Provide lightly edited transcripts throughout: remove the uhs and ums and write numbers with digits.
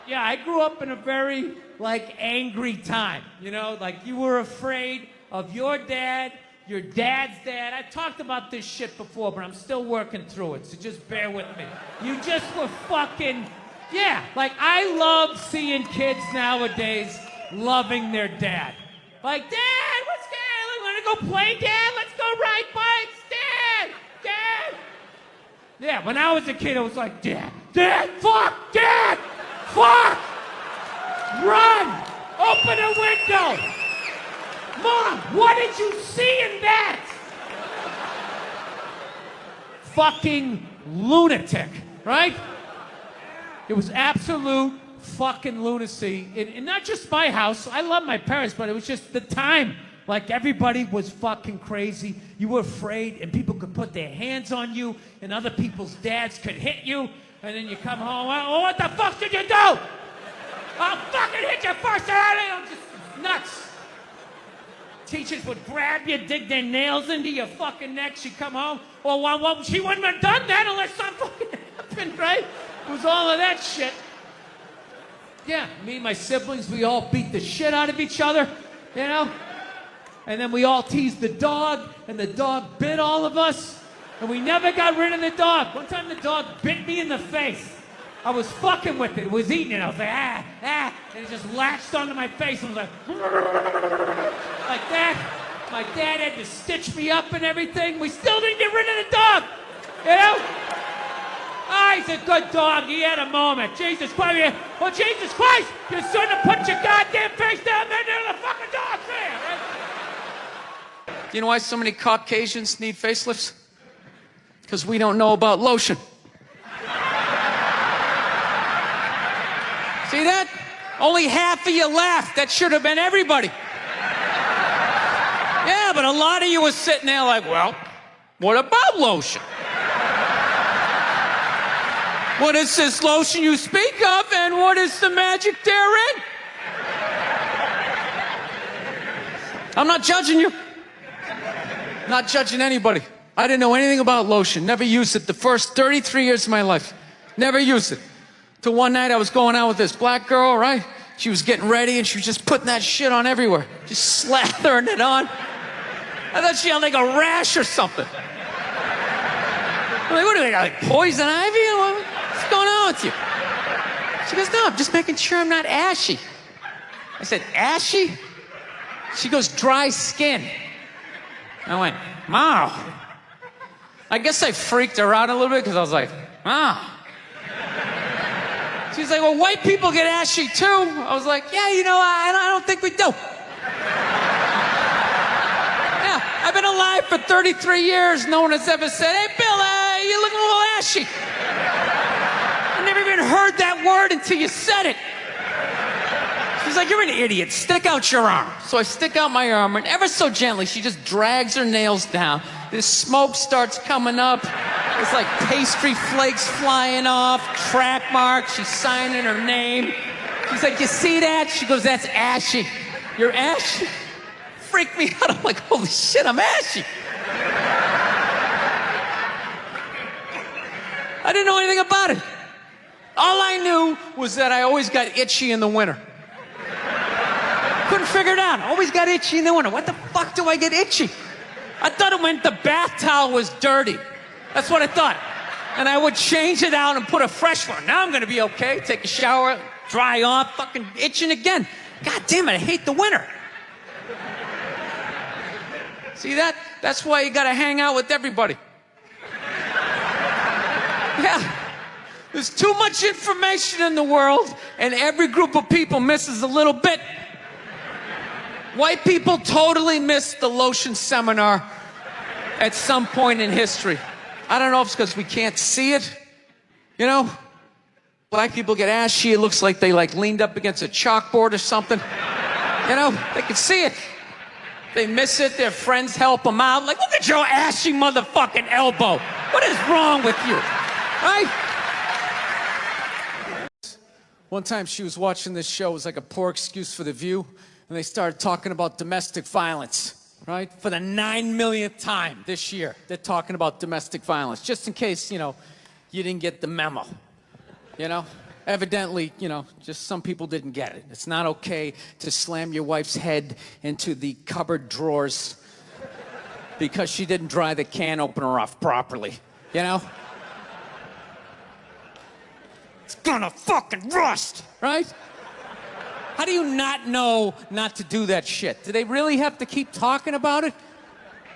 Yeah, I grew up in a very, like, angry time. You know, like, you were afraid of your dad's dad. I talked about this shit before, but I'm still working through it, so just bear with me. You just were fucking... Yeah, like, I love seeing kids nowadays loving their dad. Like, Dad, what's good? Want to go play, Dad? Let's go ride bikes, Dad! Dad! Yeah, when I was a kid, I was like, Dad, fuck, Dad! Fuck! Run! Open a window! Mom, what did you see in that? Fucking lunatic, right? It was absolute fucking lunacy. And not just my house. I love my parents, but it was just the time. Like, everybody was fucking crazy. You were afraid, and people could put their hands on you, and other people's dads could hit you, and then you come home, oh, what the fuck did you do? I'll fucking hit you first. I'm just nuts. Teachers would grab you, dig their nails into your fucking neck. She'd come home. Well, she wouldn't have done that unless something fucking happened, right? It was all of that shit. Yeah, me and my siblings, we all beat the shit out of each other, you know? And then we all teased the dog, and the dog bit all of us, and we never got rid of the dog. One time the dog bit me in the face. I was fucking with it. It was eating it. I was like, and it just latched onto my face and was like that. My dad had to stitch me up and everything. We still didn't get rid of the dog, you know? Ah, he's a good dog. He had a moment. Jesus Christ. Well, Jesus Christ, you shouldn't have put your goddamn face down there near the fucking dog there. Right? Do you know why so many Caucasians need facelifts? Because we don't know about lotion. See that? Only half of you laughed. That should have been everybody. Yeah, but a lot of you were sitting there like, well, what about lotion? What is this lotion you speak of, and what is the magic therein? I'm not judging you. Not judging anybody. I didn't know anything about lotion. Never used it the first 33 years of my life. Never used it. Till one night I was going out with this black girl, right? She was getting ready and she was just putting that shit on everywhere. Just slathering it on. I thought she had like a rash or something. I'm like, what do we got, like poison ivy? What's going on with you? She goes, no, I'm just making sure I'm not ashy. I said, ashy? She goes, dry skin. I went, wow. I guess I freaked her out a little bit because I was like, wow. She's like, well, white people get ashy too. I was like, yeah, you know, I don't think we do. Yeah, I've been alive for 33 years. No one has ever said, hey, Bill, you're looking a little ashy. I never even heard that word until you said it. She's like, you're an idiot. Stick out your arm. So I stick out my arm, and ever so gently, she just drags her nails down. This smoke starts coming up. It's like pastry flakes flying off, track marks. She's signing her name. She's like, you see that? She goes, that's ashy. You're ashy? Freaked me out. I'm like, holy shit, I'm ashy. I didn't know anything about it. All I knew was that I always got itchy in the winter. Couldn't figure it out. Always got itchy in the winter. What the fuck do I get itchy? I thought it meant the bath towel was dirty. That's what I thought. And I would change it out and put a fresh one. Now I'm going to be okay. Take a shower, dry off, fucking itching again. God damn it, I hate the winter. See that? That's why you got to hang out with everybody. Yeah. There's too much information in the world, and every group of people misses a little bit. White people totally missed the lotion seminar at some point in history. I don't know if it's because we can't see it. You know? Black people get ashy. It looks like they leaned up against a chalkboard or something. You know? They can see it. They miss it. Their friends help them out. Like, look at your ashy motherfucking elbow. What is wrong with you? Right? One time she was watching this show. It was like a poor excuse for The View. And they started talking about domestic violence. Right? For the 9 millionth time this year, they're talking about domestic violence. Just in case, you know, you didn't get the memo. You know? Evidently, you know, just some people didn't get it. It's not okay to slam your wife's head into the cupboard drawers because she didn't dry the can opener off properly, you know? It's gonna fucking rust, right? How do you not know not to do that shit? Do they really have to keep talking about it?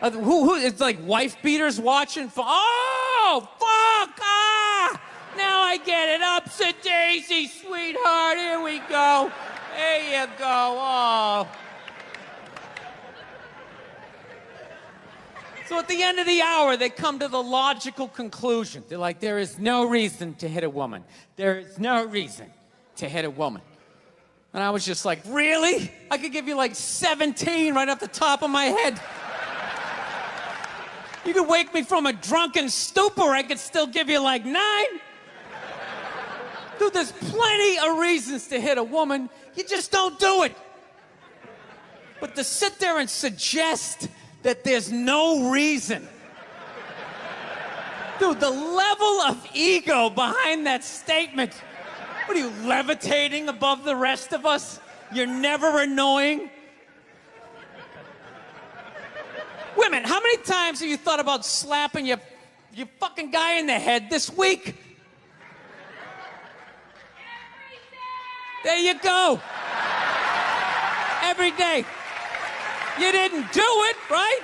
It's like wife beaters watching for, oh, fuck, ah! Now I get it. Upsy-daisy, sweetheart. Here we go. There you go. Oh. So at the end of the hour, they come to the logical conclusion. They're like, there is no reason to hit a woman. There is no reason to hit a woman. And I was just like, really? I could give you like 17 right off the top of my head. You could wake me from a drunken stupor, I could still give you like 9. Dude, there's plenty of reasons to hit a woman. You just don't do it. But to sit there and suggest that there's no reason. Dude, the level of ego behind that statement. What are you, levitating above the rest of us? You're never annoying? Women, how many times have you thought about slapping your fucking guy in the head this week? There you go. Every day. You didn't do it, right?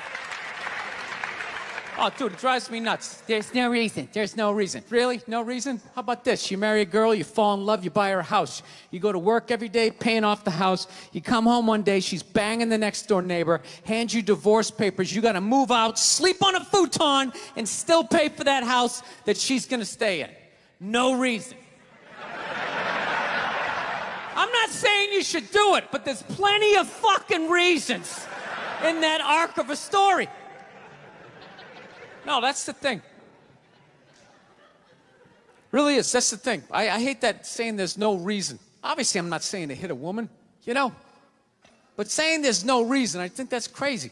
Oh, dude, it drives me nuts. There's no reason. There's no reason. Really? No reason? How about this? You marry a girl, you fall in love, you buy her a house. You go to work every day, paying off the house. You come home one day, she's banging the next door neighbor, hands you divorce papers. You got to move out, sleep on a futon, and still pay for that house that she's going to stay in. No reason. I'm not saying you should do it, but there's plenty of fucking reasons in that arc of a story. No, that's the thing. Really is. That's the thing. I hate that saying there's no reason. Obviously, I'm not saying to hit a woman, you know? But saying there's no reason, I think that's crazy.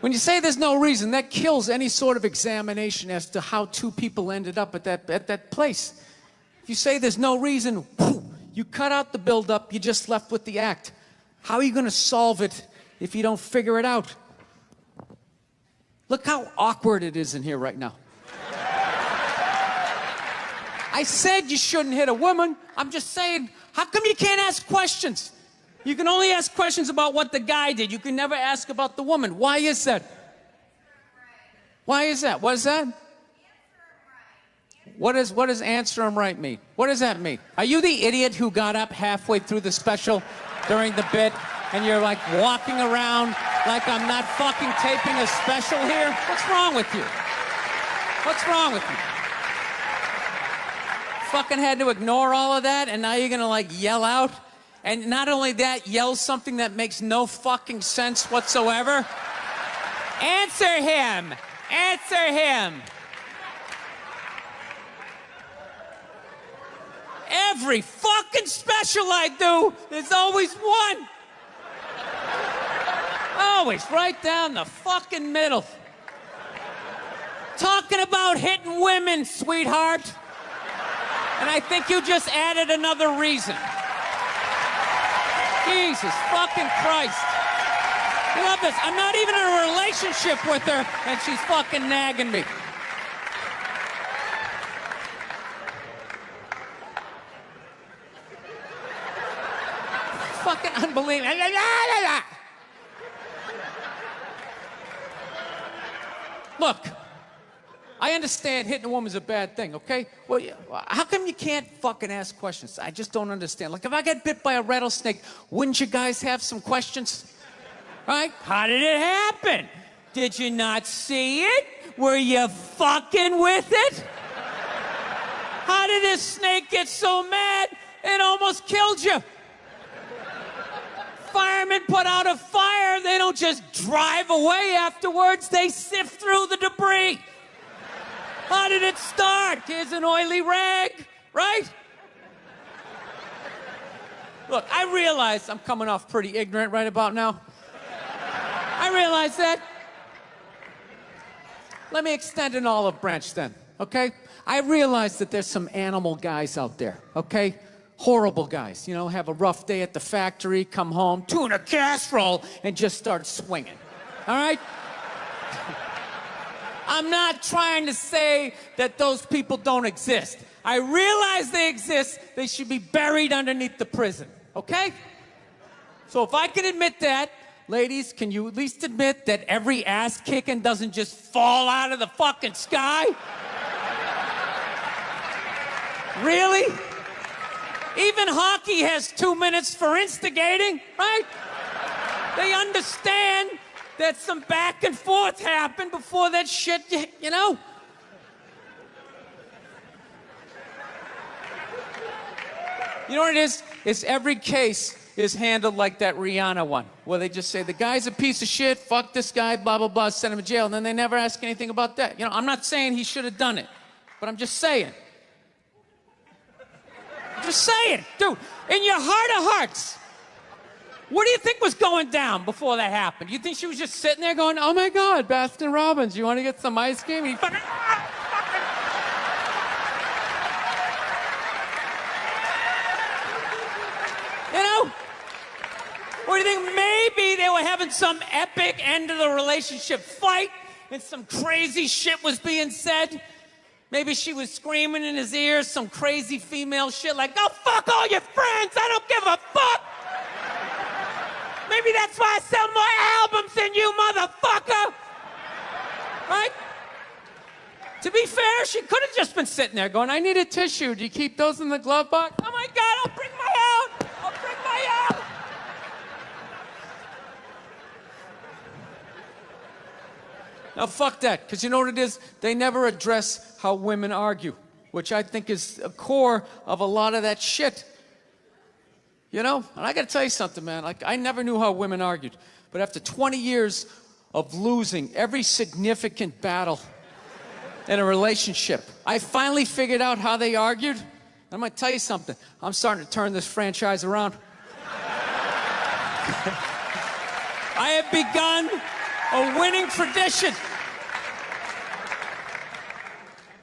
When you say there's no reason, that kills any sort of examination as to how two people ended up at that place. If you say there's no reason, you cut out the build-up, you're just left with the act. How are you going to solve it if you don't figure it out? Look how awkward it is in here right now. I said you shouldn't hit a woman. I'm just saying, how come you can't ask questions? You can only ask questions about what the guy did. You can never ask about the woman. Why is that? Why is that? What is that? What does answer him right mean? What does that mean? Are you the idiot who got up halfway through the special during the bit and you're like walking around like I'm not fucking taping a special here? What's wrong with you? What's wrong with you? Fucking had to ignore all of that and now you're gonna like yell out? And not only that, yell something that makes no fucking sense whatsoever? Answer him! Answer him! Every fucking special I do, there's always one. Always right down the fucking middle. Talking about hitting women, sweetheart. And I think you just added another reason. Jesus fucking Christ. I love this. I'm not even in a relationship with her, and she's fucking nagging me. Fucking unbelievable. Look, I understand hitting a woman's a bad thing, okay? Well, how come you can't fucking ask questions? I just don't understand. Like, if I get bit by a rattlesnake, wouldn't you guys have some questions? Right? How did it happen? Did you not see it? Were you fucking with it? How did this snake get so mad it almost killed you? Firemen put out a fire, they don't just drive away afterwards, they sift through the debris. How did it start? Here's an oily rag, right? Look, I realize I'm coming off pretty ignorant right about now. I realize that. Let me extend an olive branch then, okay? I realize that there's some animal guys out there, okay? Horrible guys, you know, have a rough day at the factory, come home, tuna casserole, and just start swinging, all right? I'm not trying to say that those people don't exist. I realize they exist. They should be buried underneath the prison, okay? So if I can admit that, ladies, can you at least admit that every ass kicking doesn't just fall out of the fucking sky? Really? Even hockey has 2 minutes for instigating, right? They understand that some back and forth happened before that shit, you know? You know what it is? It's every case is handled like that Rihanna one, where they just say, the guy's a piece of shit, fuck this guy, blah, blah, blah, send him to jail, and then they never ask anything about that. You know, I'm not saying he should have done it, but I'm just saying. Just saying, dude, in your heart of hearts, what do you think was going down before that happened? You think she was just sitting there going, oh my God, Baskin Robbins, you want to get some ice cream? You know? Or do you think maybe they were having some epic end of the relationship fight and some crazy shit was being said? Maybe she was screaming in his ears some crazy female shit like, go fuck all your friends, I don't give a fuck. Maybe that's why I sell more albums than you, motherfucker. Right? To be fair, she could have just been sitting there going, I need a tissue. Do you keep those in the glove box? Oh my God, I'll bring my out. I'll bring my out. Now, fuck that, because you know what it is? They never address how women argue, which I think is a core of a lot of that shit. You know? And I got to tell you something, man. Like, I never knew how women argued. But after 20 years of losing every significant battle in a relationship, I finally figured out how they argued. I'm going to tell you something. I'm starting to turn this franchise around. I have begun a winning tradition.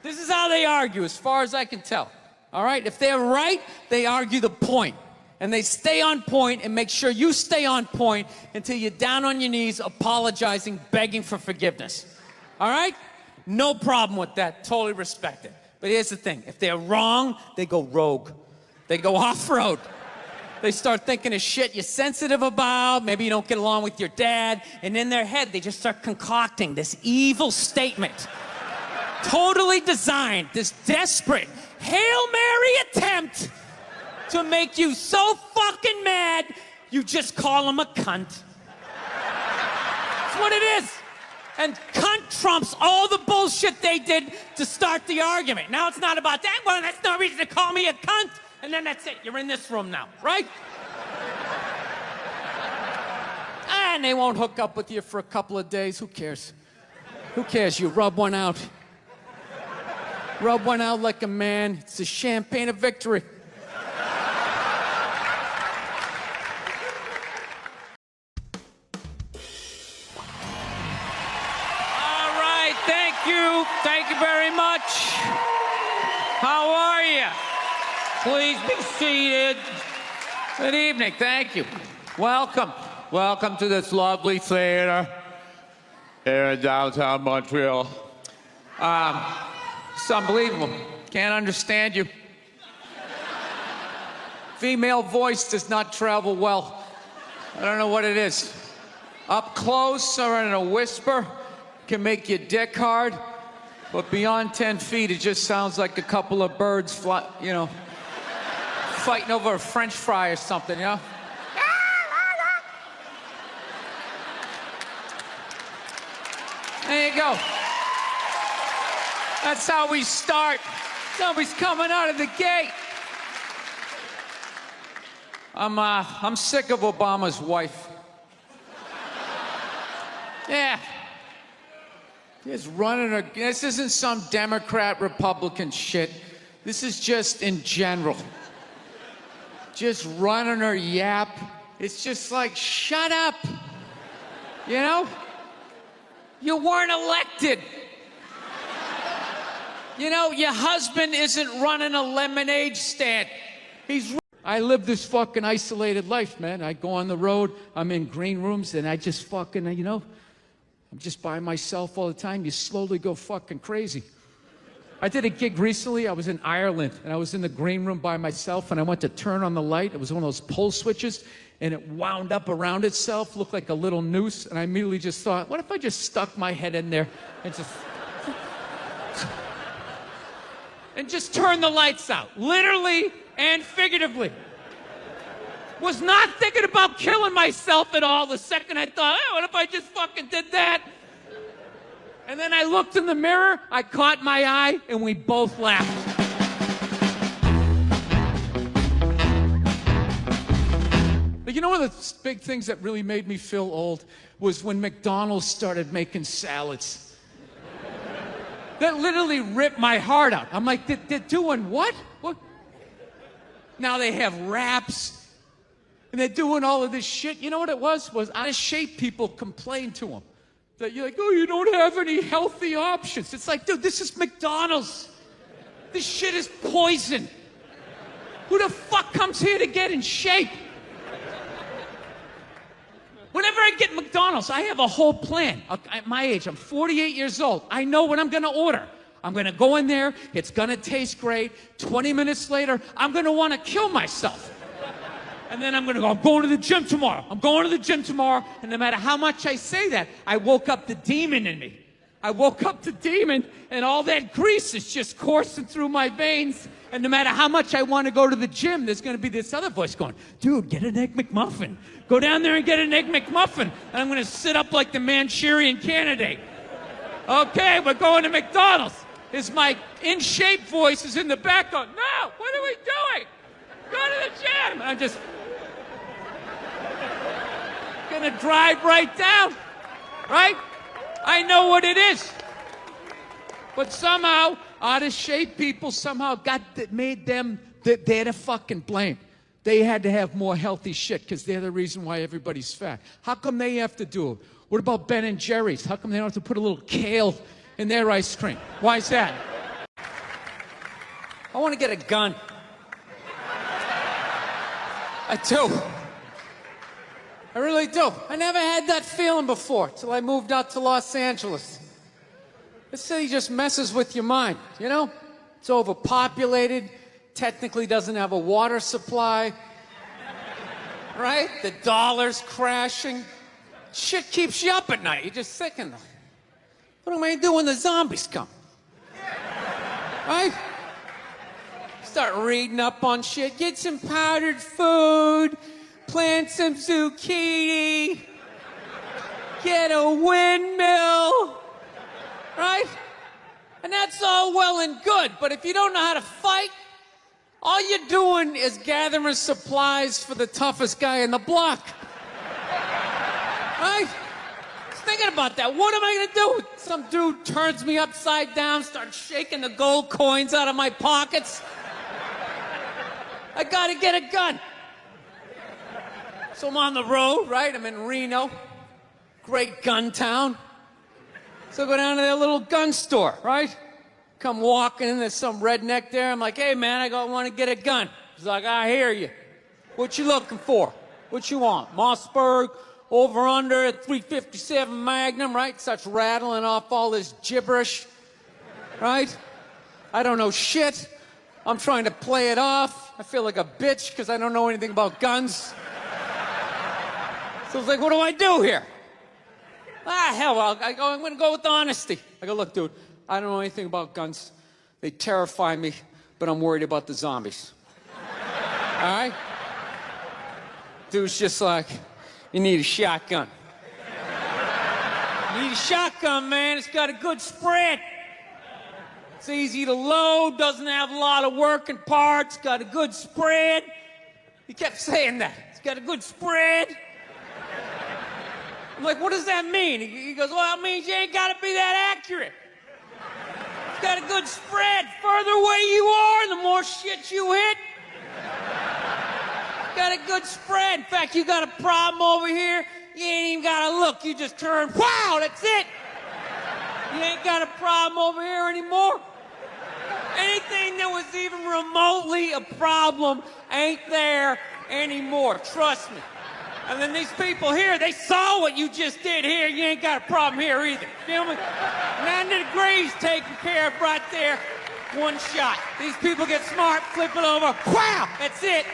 This is how they argue, as far as I can tell. All right? If they're right, they argue the point. And they stay on point and make sure you stay on point until you're down on your knees, apologizing, begging for forgiveness. All right? No problem with that. Totally respect it. But here's the thing. If they're wrong, they go rogue. They go off-road. They start thinking of shit you're sensitive about. Maybe you don't get along with your dad. And in their head, they just start concocting this evil statement. Totally designed, this desperate Hail Mary attempt to make you so fucking mad, you just call him a cunt. That's what it is. And cunt trumps all the bullshit they did to start the argument. Now it's not about that. Well, that's no reason to call me a cunt. And then that's it. You're in this room now, right? And they won't hook up with you for a couple of days. Who cares? Who cares? You rub one out. Rub one out like a man. It's the champagne of victory. Thank you very much. How are you? Please be seated. Good evening. Thank you. Welcome. Welcome to this lovely theater here in downtown Montreal. It's unbelievable. Can't understand you. Female voice does not travel well. I don't know what it is. Up close or in a whisper can make your dick hard. But beyond 10 feet, it just sounds like a couple of birds fighting over a French fry or something, you know? There you go. That's how we start. Somebody's coming out of the gate. I'm sick of Obama's wife. Yeah. Just running her. This isn't some Democrat, Republican shit. This is just in general. Just running her yap. It's just like, shut up. You know? You weren't elected. You know, your husband isn't running a lemonade stand. I live this fucking isolated life, man. I go on the road, I'm in green rooms, and I just fucking, you know, I'm just by myself all the time. You slowly go fucking crazy. I did a gig recently. I was in Ireland, and I was in the green room by myself, and I went to turn on the light. It was one of those pull switches, and it wound up around itself, looked like a little noose, and I immediately just thought, what if I just stuck my head in there and just turn the lights out, literally and figuratively. Was not thinking about killing myself at all the second I thought, hey, what if I just fucking did that? And then I looked in the mirror, I caught my eye, and we both laughed. But you know one of the big things that really made me feel old was when McDonald's started making salads. That literally ripped my heart out. I'm like, they're doing what? What? Now they have wraps, and they're doing all of this shit. You know what it was? Was out of shape people complained to them. That you're like, oh, you don't have any healthy options. It's like, dude, this is McDonald's. This shit is poison. Who the fuck comes here to get in shape? Whenever I get McDonald's, I have a whole plan. At my age, I'm 48 years old. I know what I'm going to order. I'm going to go in there. It's going to taste great. 20 minutes later, I'm going to want to kill myself. And then I'm going to go, I'm going to the gym tomorrow. I'm going to the gym tomorrow. And no matter how much I say that, I woke up the demon in me. I woke up the demon, and all that grease is just coursing through my veins. And no matter how much I want to go to the gym, there's going to be this other voice going, dude, get an Egg McMuffin. Go down there and get an Egg McMuffin. And I'm going to sit up like the Manchurian Candidate. Okay, we're going to McDonald's. Is my in-shape voice is in the back going, no, what are we doing? Go to the gym. And I'm just gonna drive right down, right? I know what it is. But somehow, out of shape people somehow made them, they're the fucking blame. They had to have more healthy shit because they're the reason why everybody's fat. How come they have to do it? What about Ben and Jerry's? How come they don't have to put a little kale in their ice cream? Why is that? I want to get a gun. I do. I really do. I never had that feeling before till I moved out to Los Angeles. This city just messes with your mind, you know? It's overpopulated, technically doesn't have a water supply, right? The dollar's crashing. Shit keeps you up at night. You're just thinking, what am I gonna do when the zombies come? Right? Start reading up on shit. Get some powdered food. Plant some zucchini. Get a windmill. Right? And that's all well and good. But if you don't know how to fight, all you're doing is gathering supplies for the toughest guy in the block. Right? Thinking about that. What am I gonna do? Some dude turns me upside down, starts shaking the gold coins out of my pockets. I gotta get a gun. So I'm on the road, right? I'm in Reno. Great gun town. So I go down to their little gun store, right? Come walking in, there's some redneck there. I'm like, hey man, I want to get a gun. He's like, I hear you. What you looking for? What you want? Mossberg, over under, 357 Magnum, right? Starts rattling off all this gibberish, right? I don't know shit. I'm trying to play it off. I feel like a bitch because I don't know anything about guns. So I was like, what do I do here? Hell, I'm going to go with honesty. I go, look, dude, I don't know anything about guns. They terrify me, but I'm worried about the zombies. All right? Dude's just like, you need a shotgun. You need a shotgun, man. It's got a good spread. It's easy to load, doesn't have a lot of working parts, got a good spread. He kept saying that. It's got a good spread. I'm like, what does that mean? He goes, well, it means you ain't got to be that accurate. It's got a good spread. Further away you are, the more shit you hit. Got a good spread. In fact, you got a problem over here, you ain't even got to look. You just turn, wow, that's it. You ain't got a problem over here anymore. Anything that was even remotely a problem ain't there anymore. Trust me. And then these people here, they saw what you just did here. You ain't got a problem here either. Feel me? 90 degrees taken care of right there. One shot. These people get smart, flip it over. Wow! That's it.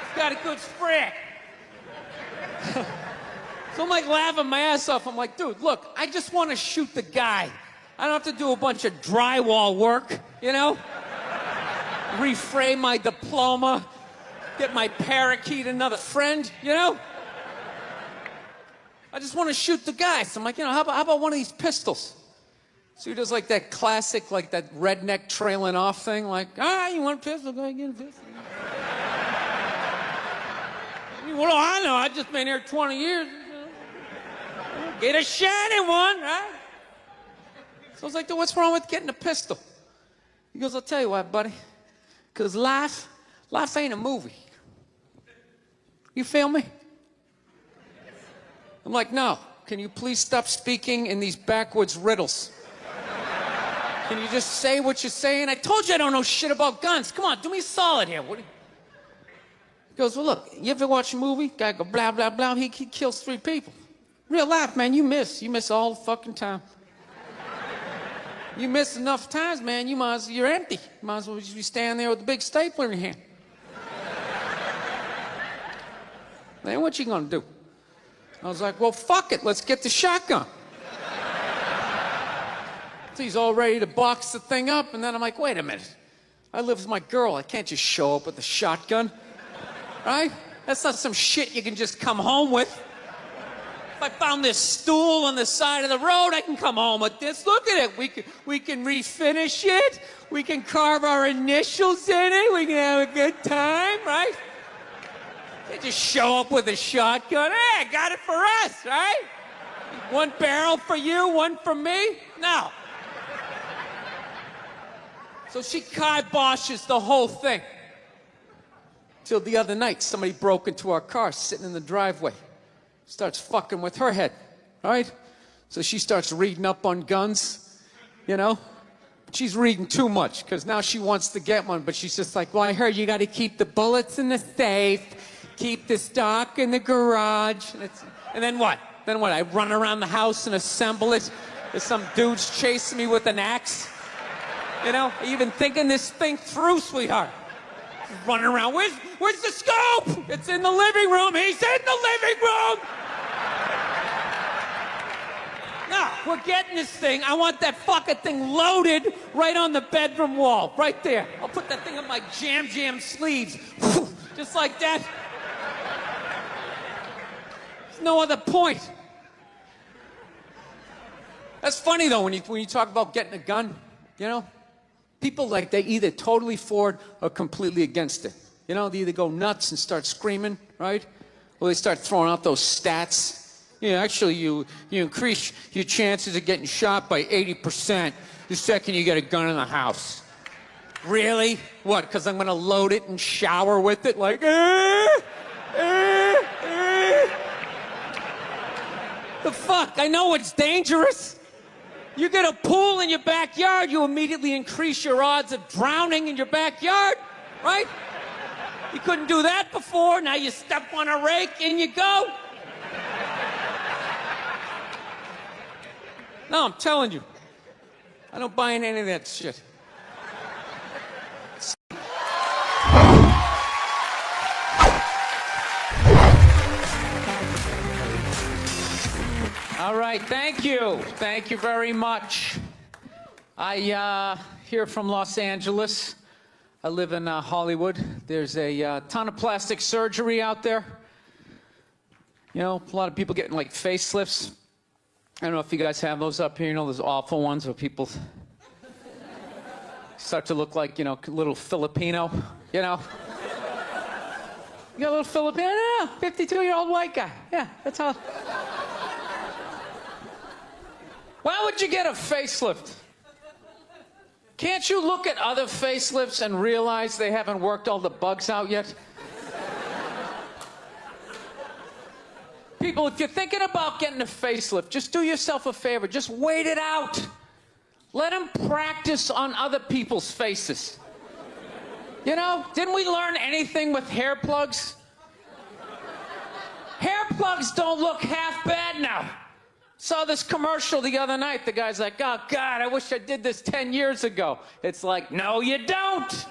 It's got a good spread. So I'm like laughing my ass off. I'm like, dude, look, I just want to shoot the guy. I don't have to do a bunch of drywall work, you know? Reframe my diploma, get my parakeet another friend, you know? I just want to shoot the guy. So I'm like, you know, how about one of these pistols? So he does like that classic, like that redneck trailing off thing, like, you want a pistol? Go ahead, get a pistol. What do I know? I've just been here 20 years. Get a shiny one, right? So I was like, dude, what's wrong with getting a pistol? He goes, I'll tell you what, buddy. Because life ain't a movie. You feel me? I'm like, no. Can you please stop speaking in these backwoods riddles? Can you just say what you're saying? I told you I don't know shit about guns. Come on, do me a solid here. He goes, well, look, you ever watch a movie? Guy go, blah, blah, blah. He kills 3 people. Real life, man, you miss all the fucking time. You miss enough times, man, you're empty. You might as well just be standing there with a big stapler in your hand. Then what you gonna do? I was like, well, fuck it, let's get the shotgun. So he's all ready to box the thing up, and then I'm like, wait a minute. I live with my girl, I can't just show up with a shotgun, right? That's not some shit you can just come home with. If I found this stool on the side of the road, I can come home with this. Look at it. We can refinish it. We can carve our initials in it. We can have a good time, right? You just show up with a shotgun. Hey, I got it for us, right? One barrel for you, one for me? No. So she kiboshes the whole thing. Till the other night, somebody broke into our car sitting in the driveway. Starts fucking with her head, right? So she starts reading up on guns, you know? She's reading too much, because now she wants to get one, but she's just like, well, I heard you got to keep the bullets in the safe, keep the stock in the garage. And then what? Then what? I run around the house and assemble it? There's some dude's chasing me with an axe? You know? Are you even thinking this thing through, sweetheart? Running around. Where's the scope? It's in the living room. He's in the living room. No, we're getting this thing. I want that fucking thing loaded right on the bedroom wall. Right there. I'll put that thing on my jam sleeves. Just like that. There's no other point. That's funny, though, when you talk about getting a gun, you know? People, like, they either totally for it or completely against it. You know, they either go nuts and start screaming, right? Or they start throwing out those stats. Yeah, actually, you increase your chances of getting shot by 80% the second you get a gun in the house. Really? What, because I'm going to load it and shower with it? Like, The fuck? I know it's dangerous. You get a pool in your backyard, you immediately increase your odds of drowning in your backyard, right? You couldn't do that before, now you step on a rake, in you go. No, I'm telling you, I don't buy in any of that shit. All right, thank you. Thank you very much. I here from Los Angeles. I live in Hollywood. There's a ton of plastic surgery out there. You know, a lot of people getting like facelifts. I don't know if you guys have those up here. You know, those awful ones where people start to look like, you know, little Filipino, you know. You got a little Filipino? Yeah, 52-year-old white guy. Yeah, that's how. Why would you get a facelift? Can't you look at other facelifts and realize they haven't worked all the bugs out yet? People, if you're thinking about getting a facelift, just do yourself a favor. Just wait it out. Let them practice on other people's faces. You know, didn't we learn anything with hair plugs? Hair plugs don't look half bad now. Saw this commercial the other night. The guy's like, oh, God, I wish I did this 10 years ago. It's like, no, you don't.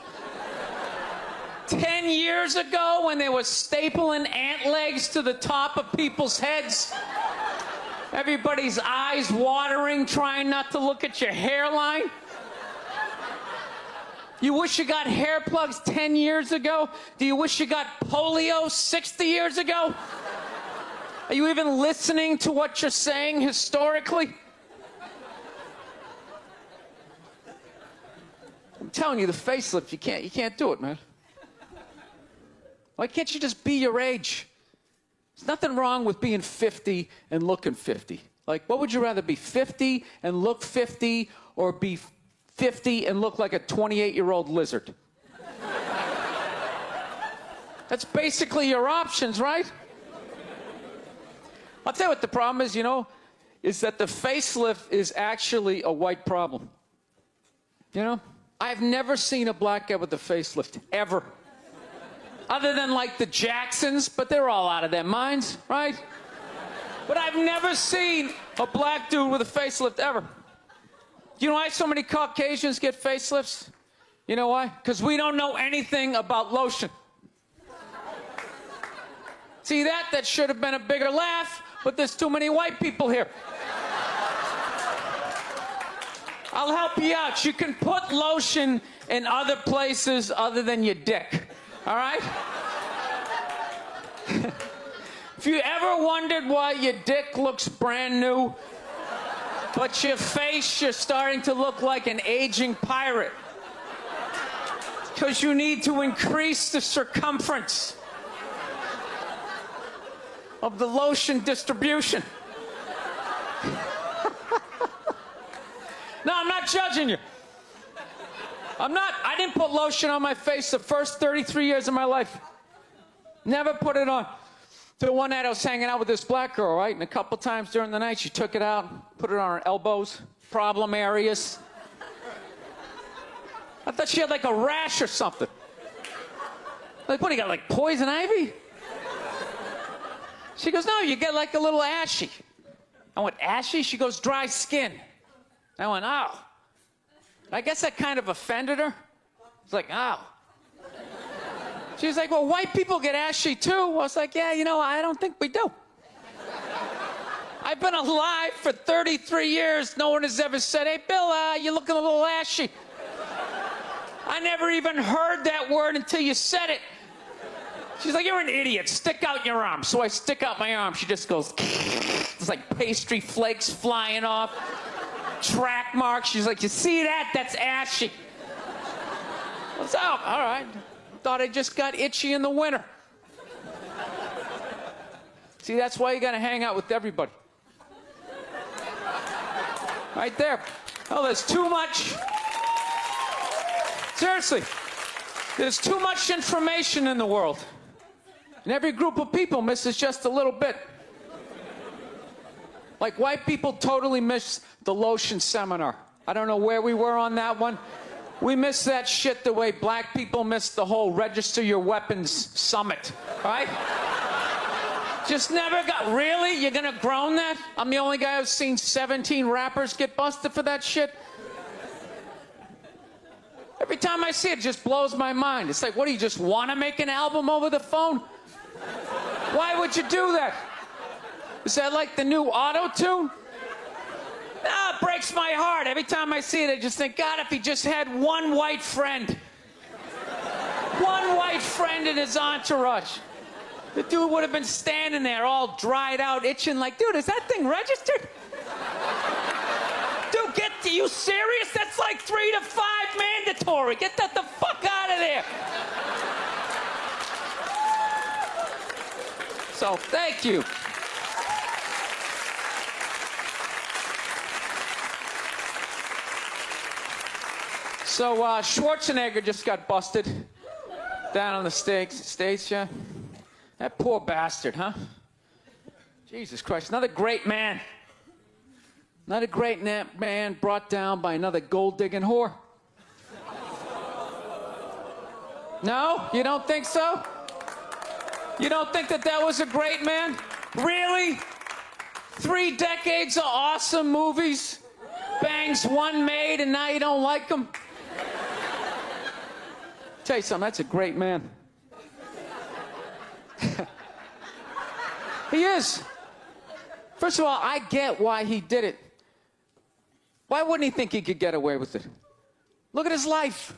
10 years ago when they were stapling ant legs to the top of people's heads, everybody's eyes watering, trying not to look at your hairline. You wish you got hair plugs 10 years ago? Do you wish you got polio 60 years ago? Are you even listening to what you're saying historically? I'm telling you, the facelift, you can't do it, man. Why can't you just be your age? There's nothing wrong with being 50 and looking 50. Like, what would you rather be, 50 and look 50, or be 50 and look like a 28-year-old lizard? That's basically your options, right? I'll tell you what the problem is, you know, is that the facelift is actually a white problem. You know? I've never seen a black guy with a facelift, ever. Other than, like, the Jacksons, but they're all out of their minds, right? But I've never seen a black dude with a facelift, ever. You know why so many Caucasians get facelifts? You know why? Because we don't know anything about lotion. See that? That should have been a bigger laugh, but there's too many white people here. I'll help you out. You can put lotion in other places other than your dick. All right? If you ever wondered why your dick looks brand new, but your face, you're starting to look like an aging pirate, because you need to increase the circumference of the lotion distribution. No, I'm not judging you. I didn't put lotion on my face the first 33 years of my life. Never put it on. The one night I was hanging out with this black girl, right? And a couple times during the night, she took it out, put it on her elbows, problem areas. I thought she had like a rash or something. Like, what, you got like poison ivy? She goes, no, you get like a little ashy. I went, ashy? She goes, dry skin. I went, oh. I guess that kind of offended her. It's like, oh. She's like, well, white people get ashy too. I was like, yeah, you know, I don't think we do. I've been alive for 33 years. No one has ever said, hey, Bill, you're looking a little ashy. I never even heard that word until you said it. She's like, you're an idiot. Stick out your arm. So I stick out my arm. She just goes, it's like pastry flakes flying off. Track marks. She's like, you see that? That's ashy. I was out. All right. Thought I just got itchy in the winter. See, that's why you got to hang out with everybody. Right there. Oh, there's too much. Seriously. There's too much information in the world. And every group of people misses just a little bit. Like, white people totally miss the lotion seminar. I don't know where we were on that one. We missed that shit the way black people missed the whole register your weapons summit, right? Just never got, really? You're gonna groan that? I'm the only guy who's seen 17 rappers get busted for that shit? Every time I see it, it just blows my mind. It's like, what, do you just want to make an album over the phone? Why would you do that? Is that like the new auto-tune? No, it breaks my heart. Every time I see it, I just think, God, if he just had one white friend. One white friend in his entourage. The dude would have been standing there all dried out, itching like, dude, is that thing registered? Dude, you serious? That's like 3 to 5 mandatory. Get that the fuck out of there. So, thank you. So, Schwarzenegger just got busted down on the States, yeah? That poor bastard, huh? Jesus Christ, another great man. Not a great man brought down by another gold-digging whore. No? You don't think so? You don't think that that was a great man? Really? 3 decades of awesome movies? Bangs one made and now you don't like him? Tell you something, that's a great man. He is. First of all, I get why he did it. Why wouldn't he think he could get away with it? Look at his life.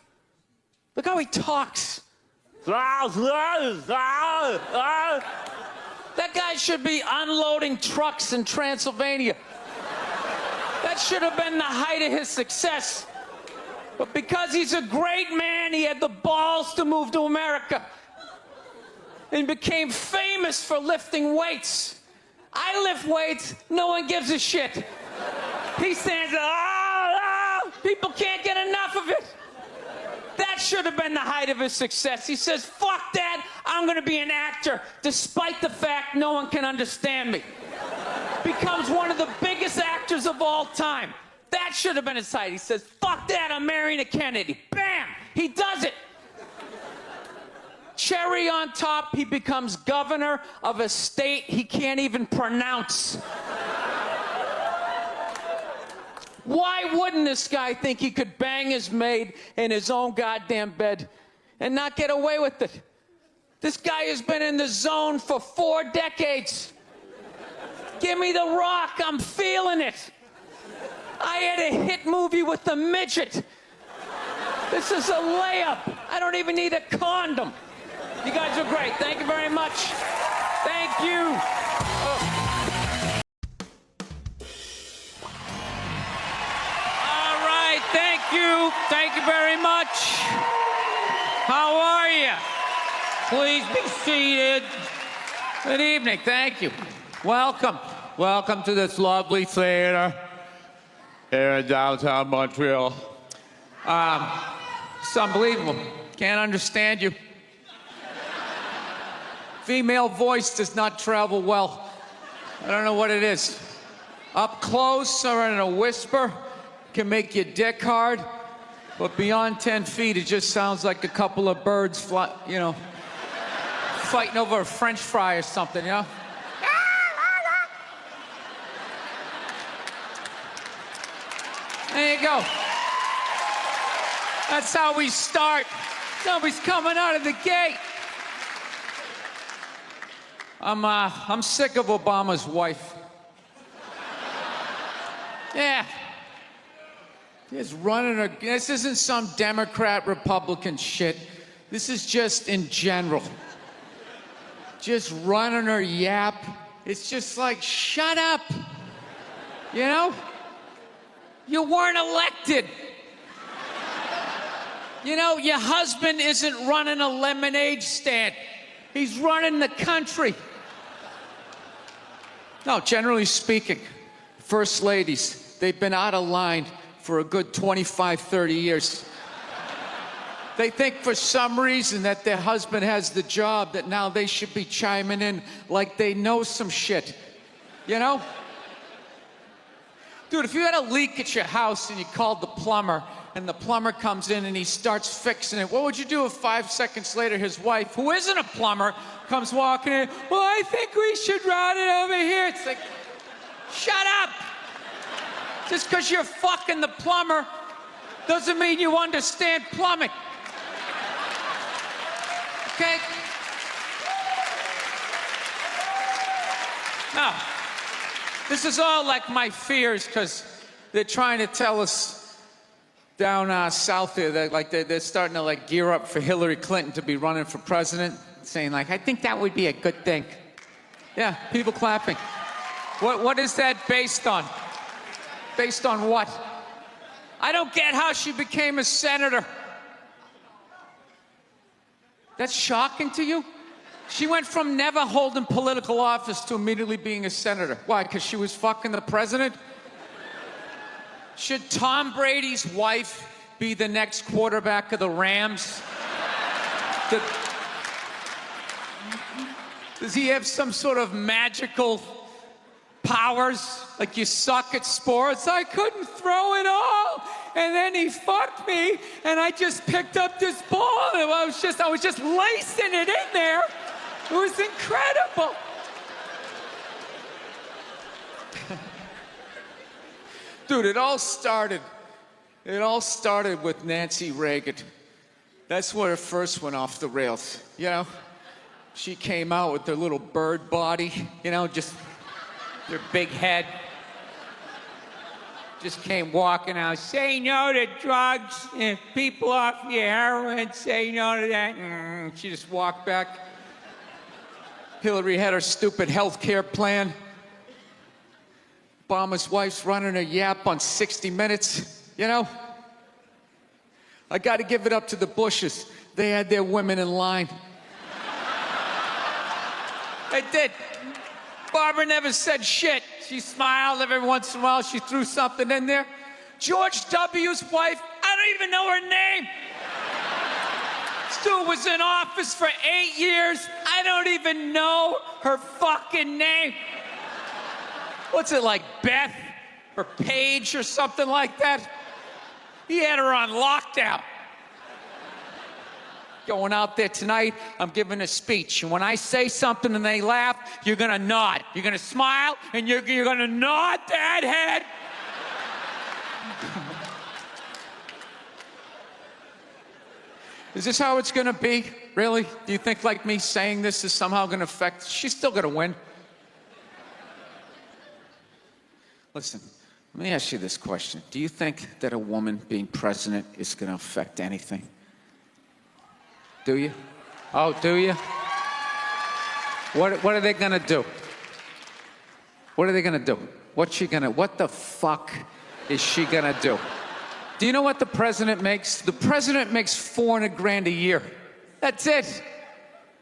Look how he talks. That guy should be unloading trucks in Transylvania. That should have been the height of his success. But because he's a great man, he had the balls to move to America and became famous for lifting weights. I lift weights, no one gives a shit. He stands there, people can't get enough of it. That should have been the height of his success. He says, fuck that, I'm gonna be an actor, despite the fact no one can understand me. Becomes one of the biggest actors of all time. That should have been his height. He says, fuck that, I'm marrying a Kennedy. Bam, he does it. Cherry on top, he becomes governor of a state he can't even pronounce. Why wouldn't this guy think he could bang his maid in his own goddamn bed and not get away with it? This guy has been in the zone for 4 decades. Give me the rock, I'm feeling it. I had a hit movie with a midget. This is a layup. I don't even need a condom. You guys are great. Thank you very much. Thank you. All right, thank you. Thank you very much. How are you? Please be seated. Good evening. Thank you. Welcome. Welcome to this lovely theater here in downtown Montreal. It's unbelievable. Can't understand you. Female voice does not travel well. I don't know what it is. Up close or in a whisper can make your dick hard, but beyond 10 feet, it just sounds like a couple of birds fighting over a French fry or something, you know? There you go. That's how we start. Somebody's coming out of the gate. I'm sick of Obama's wife. Yeah. Just running her. This isn't some Democrat, Republican shit. This is just in general. Just running her yap. It's just like, shut up. You know? You weren't elected. You know, your husband isn't running a lemonade stand. He's running the country. No, generally speaking, first ladies, they've been out of line for a good 25, 30 years. They think for some reason that their husband has the job, that now they should be chiming in like they know some shit. You know? Dude, if you had a leak at your house and you called the plumber, and the plumber comes in and he starts fixing it, what would you do if 5 seconds later his wife, who isn't a plumber, comes walking in, well, I think we should run it over here. It's like, shut up. Just because you're fucking the plumber doesn't mean you understand plumbing. Okay? Now, this is all like my fears, because they're trying to tell us down south here that they're starting to like gear up for Hillary Clinton to be running for president, saying like, I think that would be a good thing. Yeah, people clapping. What is that based on? Based on what? I don't get how she became a senator. That's shocking to you? She went from never holding political office to immediately being a senator. Why, because she was fucking the president? Should Tom Brady's wife be the next quarterback of the Rams? Does he have some sort of magical powers, like you suck at sports. I couldn't throw it all. And then he fucked me, and I just picked up this ball, and I was just lacing it in there. It was incredible. Dude, it all started with Nancy Reagan. That's where it first went off the rails, you know? She came out with her little bird body, you know, just their big head. Just came walking out, say no to drugs, and people off your heroin, say no to that. She just walked back. Hillary had her stupid health care plan. Obama's wife's running a yap on 60 Minutes, you know? I gotta give it up to the Bushes. They had their women in line. They did. Barbara never said shit. She smiled every once in a while. She threw something in there. George W.'s wife, I don't even know her name. This dude was in office for 8 years. I don't even know her fucking name. What's it, like Beth or Paige or something like that? He had her on lockdown. Going out there tonight, I'm giving a speech. And when I say something and they laugh, you're gonna nod. You're gonna smile, and you're gonna nod that head. Is this how it's gonna be? Really? Do you think like me saying this is somehow gonna affect? She's still gonna win. Listen, let me ask you this question. Do you think that a woman being president is gonna affect anything? Do you? Oh, do you? What are they gonna do? What are they gonna do? What the fuck is she gonna do? Do you know what the president makes? The president makes $400 grand a year. That's it.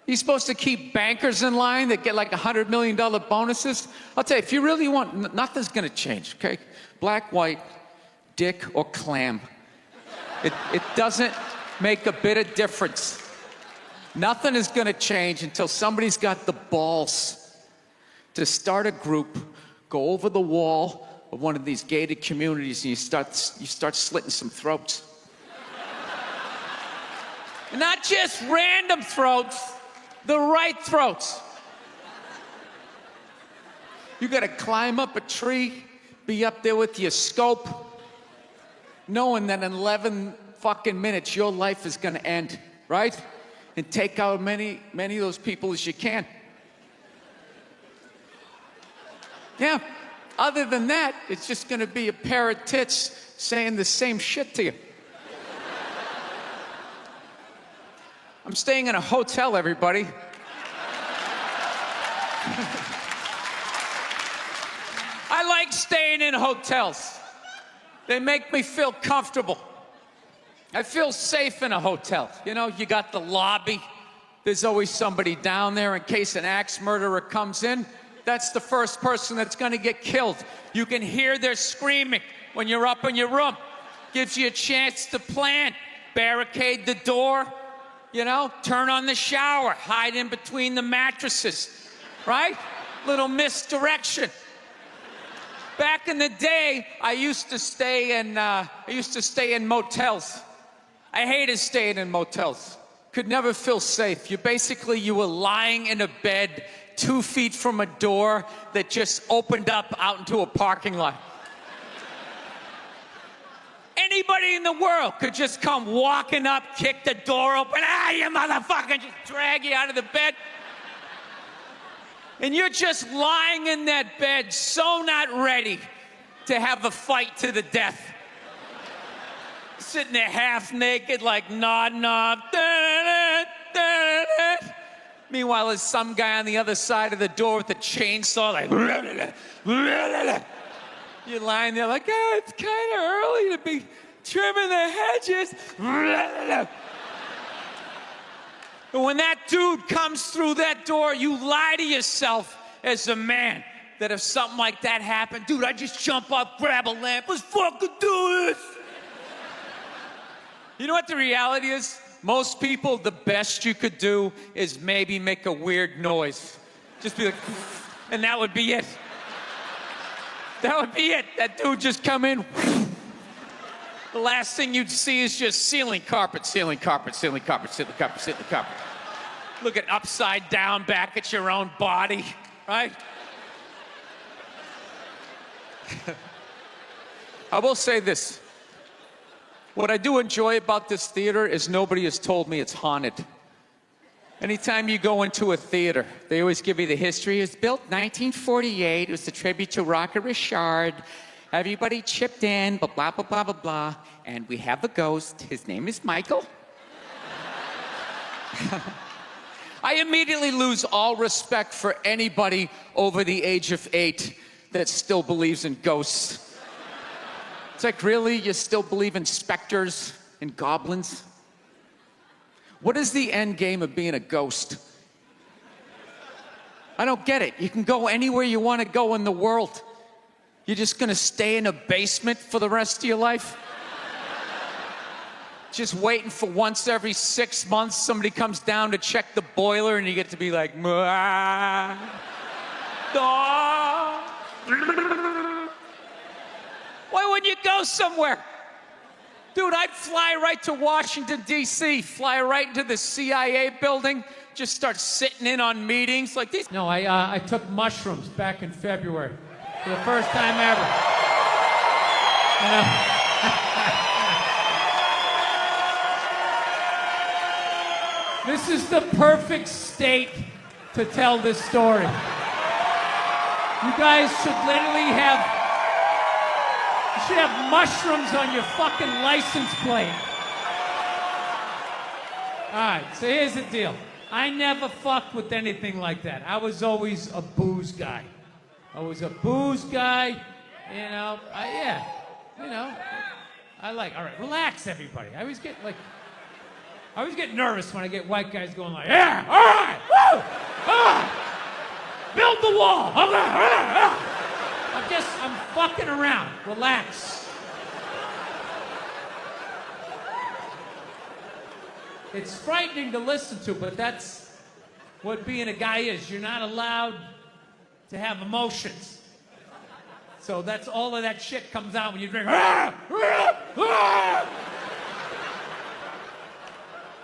He's supposed to keep bankers in line that get like $100 million bonuses. I'll tell you, if you really want, nothing's gonna change, okay? Black, white, dick, or clam. It doesn't make a bit of difference. Nothing is going to change until somebody's got the balls to start a group, go over the wall of one of these gated communities, and you start slitting some throats. Not just random throats, the right throats. You got to climb up a tree, be up there with your scope, knowing that in 11 fucking minutes your life is going to end, right? And take out many of those people as you can. Yeah. Other than that, it's just gonna be a pair of tits saying the same shit to you. I'm staying in a hotel, everybody. I like staying in hotels. They make me feel comfortable. I feel safe in a hotel. You know, you got the lobby. There's always somebody down there in case an axe murderer comes in. That's the first person that's gonna get killed. You can hear their screaming when you're up in your room. Gives you a chance to plan. Barricade the door, you know, turn on the shower, hide in between the mattresses, right? Little misdirection. Back in the day, I used to stay in motels. I hated staying in motels. Could never feel safe. You were lying in a bed 2 feet from a door that just opened up out into a parking lot. Anybody in the world could just come walking up, kick the door open, you motherfucker, just drag you out of the bed. And you're just lying in that bed, so not ready to have a fight to the death. Sitting there half naked, like nodding off. Meanwhile, there's some guy on the other side of the door with a chainsaw, like. You're lying there like, it's kind of early to be trimming the hedges. And when that dude comes through that door, you lie to yourself as a man that if something like that happened, dude, I'd just jump up, grab a lamp, let's fucking do this. You know what the reality is? Most people, the best you could do is maybe make a weird noise. Just be like, and that would be it. That would be it. That dude just come in. The last thing you'd see is just ceiling carpet, ceiling carpet, ceiling carpet, ceiling carpet, ceiling carpet. Looking upside down back at your own body, right? I will say this. What I do enjoy about this theater is nobody has told me it's haunted. Anytime you go into a theater, they always give you the history. It was built 1948. It was a tribute to Rocket Richard. Everybody chipped in, blah, blah, blah, blah, blah, blah. And we have a ghost. His name is Michael. I immediately lose all respect for anybody over the age of 8 that still believes in ghosts. It's like, really? You still believe in specters and goblins? What is the end game of being a ghost? I don't get it. You can go anywhere you want to go in the world. You're just gonna stay in a basement for the rest of your life? Just waiting for once every 6 months somebody comes down to check the boiler and you get to be like, "Mwah, da." Why wouldn't you go somewhere? Dude, I'd fly right to Washington, D.C., fly right into the CIA building, just start sitting in on meetings like these. No, I took mushrooms back in February for the first time ever. You know? This is the perfect state to tell this story. You guys should literally have... You should have mushrooms on your fucking license plate. All right, so here's the deal. I never fucked with anything like that. I was always a booze guy. I was a booze guy, you know. I like, all right, relax, everybody. I always get nervous when I get white guys going like, yeah, all right, woo, build the wall, okay, I'm fucking around. Relax. It's frightening to listen to, but that's what being a guy is. You're not allowed to have emotions. So that's all of that shit comes out when you drink.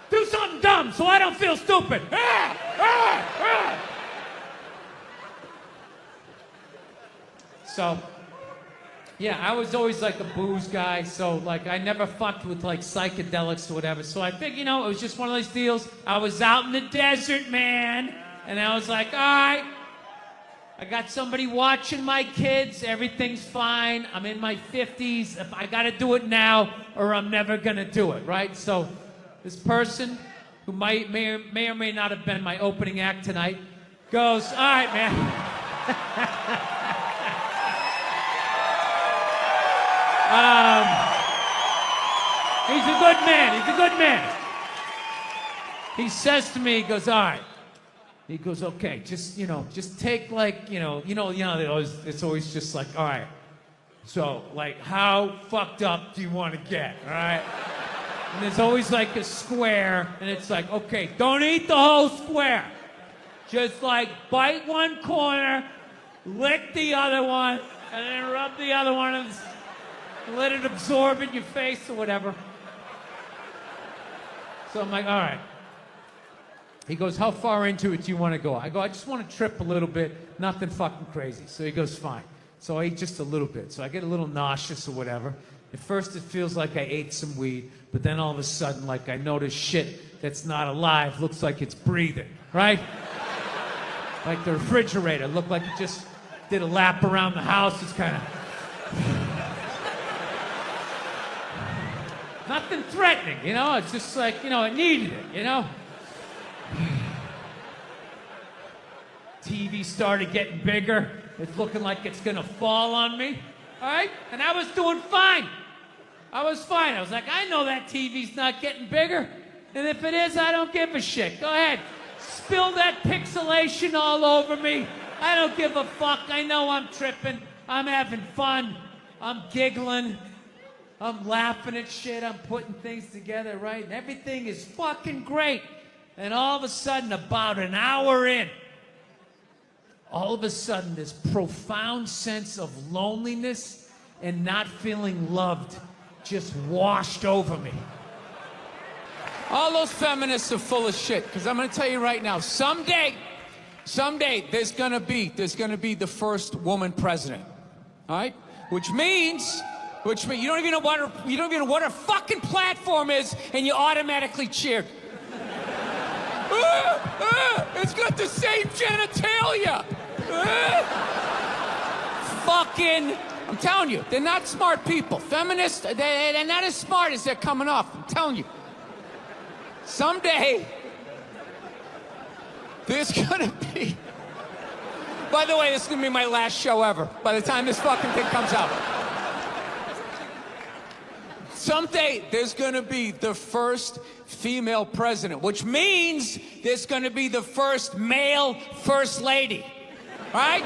Do something dumb so I don't feel stupid. So, yeah, I was always like a booze guy, so like I never fucked with like psychedelics or whatever. So I figured, you know, it was just one of those deals. I was out in the desert, man, and I was like, all right, I got somebody watching my kids, everything's fine. I'm in my 50s. If I gotta do it now or I'm never gonna do it, right? So this person who may or may not have been my opening act tonight goes, all right, man. He's a good man. He's a good man. He says to me, he goes, all right. He goes, okay, just take like, it's always just like, all right. So, like, how fucked up do you want to get, all right? And there's always like a square, and it's like, okay, don't eat the whole square. Just like bite one corner, lick the other one, and then rub the other one and let it absorb in your face or whatever. So I'm like, all right. He goes, how far into it do you want to go? I go, I just want to trip a little bit, nothing fucking crazy. So he goes, fine. So I ate just a little bit. So I get a little nauseous or whatever. At first it feels like I ate some weed, but then all of a sudden, like I notice shit that's not alive looks like it's breathing, right? Like the refrigerator looked like it just did a lap around the house. It's kind of... Nothing threatening, you know? It's just like, it needed it, you know? TV started getting bigger. It's looking like it's gonna fall on me, all right? And I was doing fine. I was fine. I was like, I know that TV's not getting bigger. And if it is, I don't give a shit. Go ahead. Spill that pixelation all over me. I don't give a fuck. I know I'm tripping. I'm having fun. I'm giggling. I'm laughing at shit. I'm putting things together, right? And everything is fucking great. And all of a sudden, about an hour in, all of a sudden this profound sense of loneliness and not feeling loved just washed over me. All those feminists are full of shit, because I'm going to tell you right now, someday there's going to be the first woman president. All right? Which means you don't even know what her fucking platform is, and you automatically cheered. It's got the same genitalia. Fucking, I'm telling you, they're not smart people. Feminists, they're not as smart as they're coming off. I'm telling you. Someday, there's gonna be... By the way, this is gonna be my last show ever, by the time this fucking thing comes out. Someday, there's gonna be the first female president, which means there's gonna be the first male first lady, right?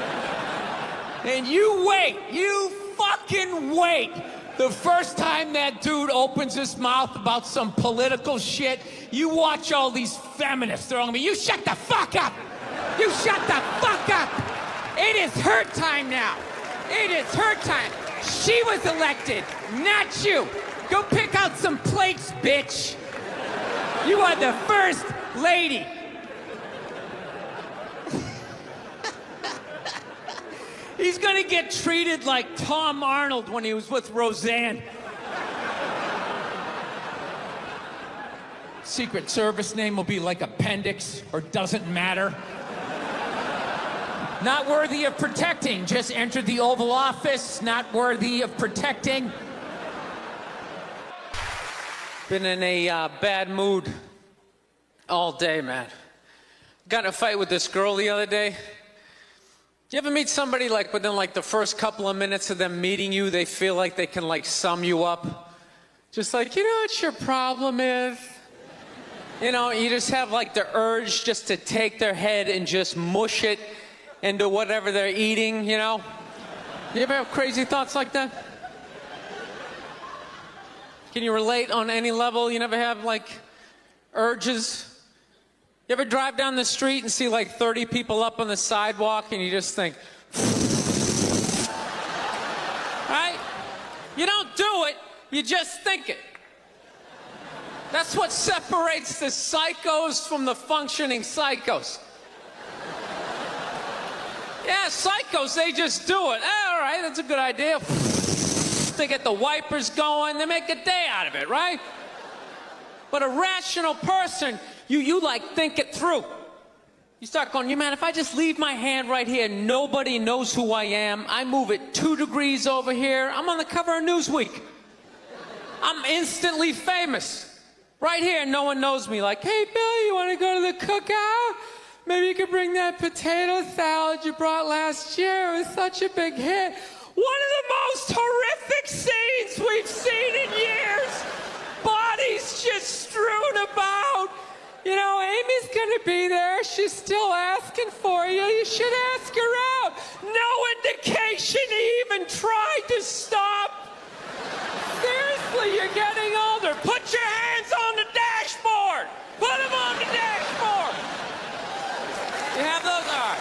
And you wait, you fucking wait. The first time that dude opens his mouth about some political shit, you watch all these feminists throwing me, you shut the fuck up! You shut the fuck up! It is her time now. It is her time. She was elected, not you. Go pick out some plates, bitch. You are the first lady. He's gonna get treated like Tom Arnold when he was with Roseanne. Secret Service name will be like Appendix or Doesn't Matter. Not worthy of protecting. Just entered the Oval Office. Not worthy of protecting. Been in a bad mood all day, man. Got in a fight with this girl the other day. You ever meet somebody like within like the first couple of minutes of them meeting you, they feel like they can like sum you up? Just like, you know what your problem is? You know, you just have like the urge just to take their head and just mush it into whatever they're eating, you know? You ever have crazy thoughts like that? Can you relate on any level? You never have like urges? You ever drive down the street and see like 30 people up on the sidewalk and you just think, right? You don't do it, you just think it. That's what separates the psychos from the functioning psychos. Yeah, psychos, they just do it. All right, that's a good idea. They get the wipers going, they make a day out of it, right? But a rational person, you like think it through. You start going, you man, if I just leave my hand right here, nobody knows who I am. I move it 2 degrees over here. I'm on the cover of Newsweek. I'm instantly famous. Right here, no one knows me. Like, hey, Bill, you want to go to the cookout? Maybe you could bring that potato salad you brought last year. It was such a big hit. One of the most horrific scenes we've seen in years. Bodies just strewn about. You know, Amy's gonna be there. She's still asking for you. You should ask her out. No indication he even tried to stop. Seriously, you're getting older. Put your hands on the dashboard. Put them on the dashboard. You have those? All right.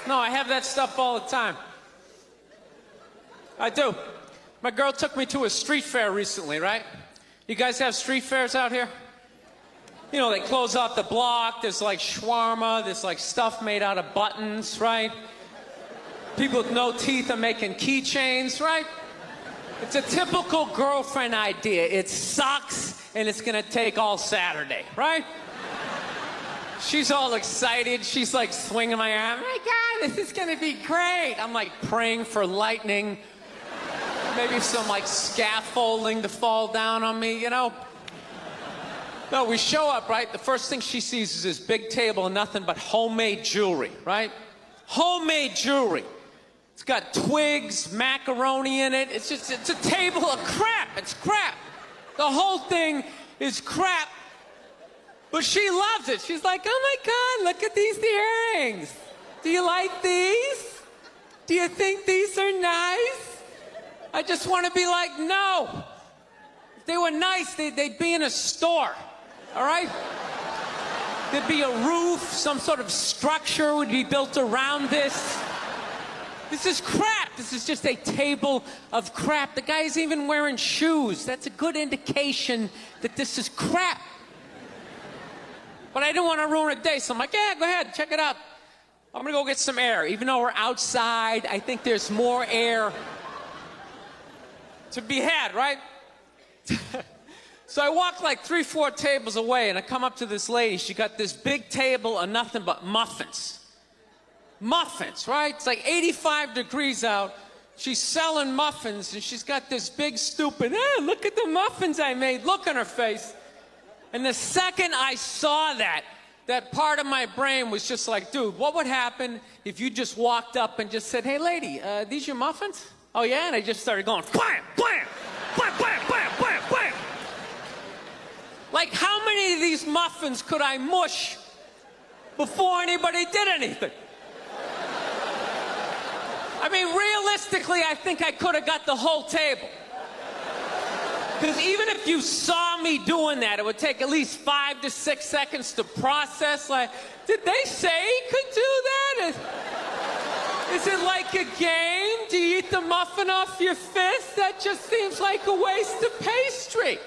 No, I have that stuff all the time. I do. My girl took me to a street fair recently, right? You guys have street fairs out here? You know, they close off the block. There's like shawarma. There's like stuff made out of buttons, right? People with no teeth are making keychains, right? It's a typical girlfriend idea. It sucks, and it's gonna take all Saturday, right? She's all excited. She's like swinging my arm. Oh my God, this is gonna be great. I'm like praying for lightning. Maybe some like scaffolding to fall down on me, you know? No, we show up, right? The first thing she sees is this big table and nothing but homemade jewelry, right? Homemade jewelry. It's got twigs, macaroni in it. It's a table of crap. It's crap. The whole thing is crap. But she loves it. She's like, oh my God, look at these earrings. Do you like these? Do you think these are nice? I just want to be like, no. If they were were nice, they'd be in a store, all right? There'd be a roof, some sort of structure would be built around this. This is crap. This is just a table of crap. The guy isn't even wearing shoes. That's a good indication that this is crap. But I didn't want to ruin a day, so I'm like, yeah, go ahead, check it out. I'm gonna go get some air. Even though we're outside, I think there's more air to be had, right? So I walk like 3-4 tables away, and I come up to this lady. She got this big table of nothing but muffins. Muffins, right? It's like 85 degrees out. She's selling muffins, and she's got this big, stupid, look at the muffins I made, look on her face. And the second I saw that part of my brain was just like, dude, what would happen if you just walked up and just said, hey, lady, these your muffins? Oh, yeah? And I just started going, blam, blam, blam, blam, blam, blam, blam. Like, how many of these muffins could I mush before anybody did anything? I mean, realistically, I think I could have got the whole table. Because even if you saw me doing that, it would take at least 5 to 6 seconds to process. Like, did they say he could do that? Is it like a game? Do you eat the muffin off your fist? That just seems like a waste of pastry.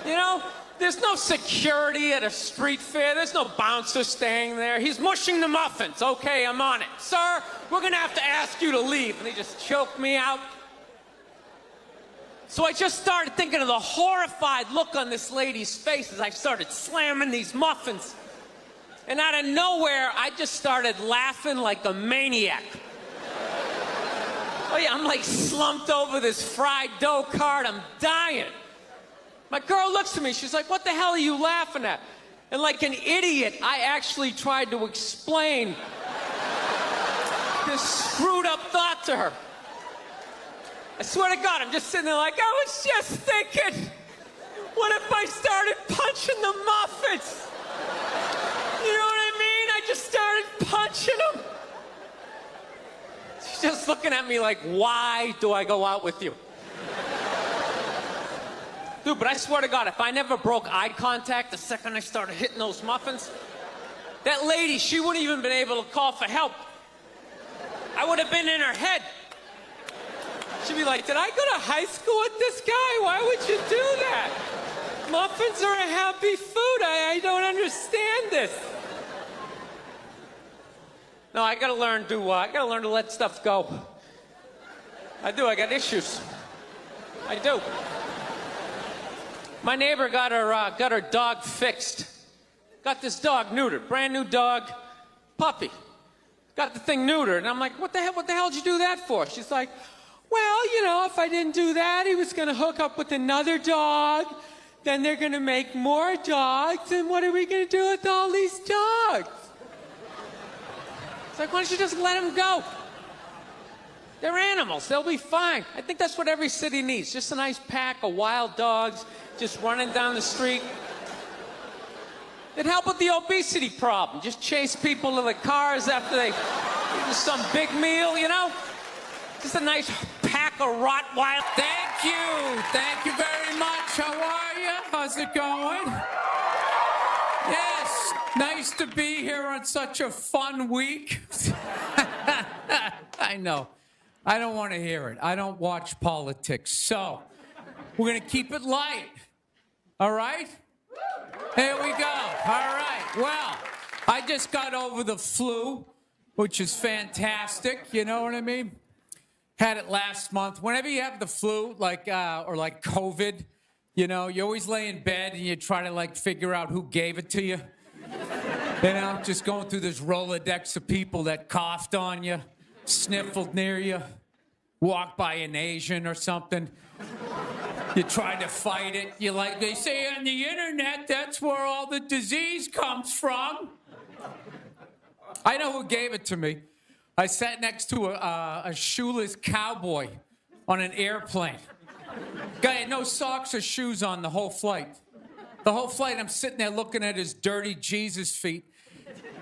You know, there's no security at a street fair. There's no bouncer staying there. He's mushing the muffins. Okay, I'm on it. Sir, we're gonna have to ask you to leave. And they just choke me out. So I just started thinking of the horrified look on this lady's face as I started slamming these muffins. And out of nowhere, I just started laughing like a maniac. Oh yeah, I'm like slumped over this fried dough cart. I'm dying. My girl looks at me, she's like, what the hell are you laughing at? And like an idiot, I actually tried to explain this screwed up thought to her. I swear to God, I'm just sitting there like, I was just thinking, what if I started punching the muffins? You know what I mean? I just started punching them. She's just looking at me like, why do I go out with you? Dude, but I swear to God, if I never broke eye contact the second I started hitting those muffins, that lady, she wouldn't even been able to call for help. I would have been in her head. She'd be like, did I go to high school with this guy? Why would you do that? Muffins are a happy food. I don't understand this. No, I gotta learn to let stuff go. I do, I got issues. I do. My neighbor got her dog fixed. Got this dog neutered, brand new dog, puppy. Got the thing neutered, and I'm like, what the hell did you do that for? She's like, well, you know, if I didn't do that, he was gonna hook up with another dog, then they're gonna make more dogs, and what are we gonna do with all these dogs? It's like, why don't you just let them go? They're animals, they'll be fine. I think that's what every city needs, just a nice pack of wild dogs just running down the street. It'd help with the obesity problem. Just chase people to the cars after they eat some big meal, you know? Just a nice pack of Rottweiler. Thank you very much. How are you? How's it going? Yes, nice to be here on such a fun week. I know. I don't want to hear it. I don't watch politics. So, we're going to keep it light. All right? Here we go. All right. Well, I just got over the flu, which is fantastic. You know what I mean? Had it last month. Whenever you have the flu, like COVID, you know, you always lay in bed and you try to like figure out who gave it to you. You know, just going through this Rolodex of people that coughed on you, sniffled near you, walked by an Asian or something. You try to fight it. You like, they say on the internet, that's where all the disease comes from. I know who gave it to me. I sat next to a shoeless cowboy on an airplane. Guy had no socks or shoes on the whole flight. The whole flight, I'm sitting there looking at his dirty Jesus feet.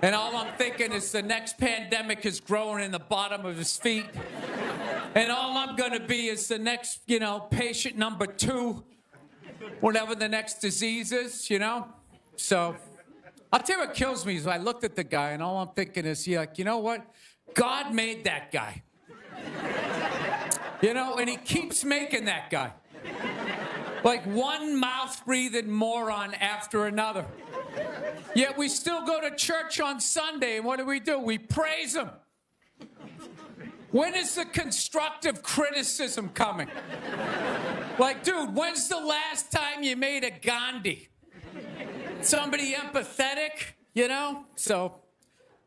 And all I'm thinking is the next pandemic is growing in the bottom of his feet. And all I'm gonna be is the next, you know, patient number 2 whatever the next disease is, you know? So I'll tell you what kills me is I looked at the guy and all I'm thinking is, yeah, like, you know what? God made that guy. You know, and he keeps making that guy. Like one mouth-breathing moron after another. Yet we still go to church on Sunday, and what do? We praise him. When is the constructive criticism coming? Like, dude, when's the last time you made a Gandhi? Somebody empathetic, you know? So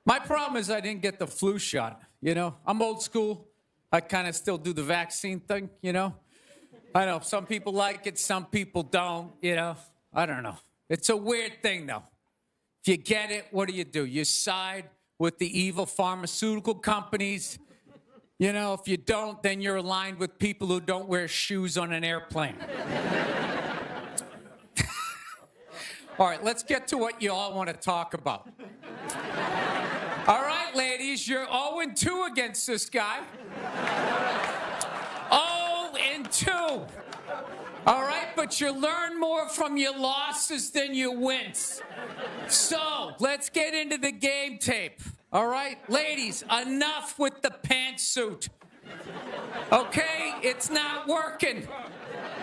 my problem is I didn't get the flu shot, you know? I'm old school. I kind of still do the vaccine thing, you know? I know some people like it, some people don't, you know? I don't know. It's a weird thing, though. If you get it, what do? You side with the evil pharmaceutical companies. You know, if you don't, then you're aligned with people who don't wear shoes on an airplane. All right, let's get to what you all want to talk about. All right, ladies, you're 0-2 against this guy. 0-2. All right, but you learn more from your losses than your wins. So, let's get into the game tape. All right, ladies, enough with the pantsuit. Okay, it's not working.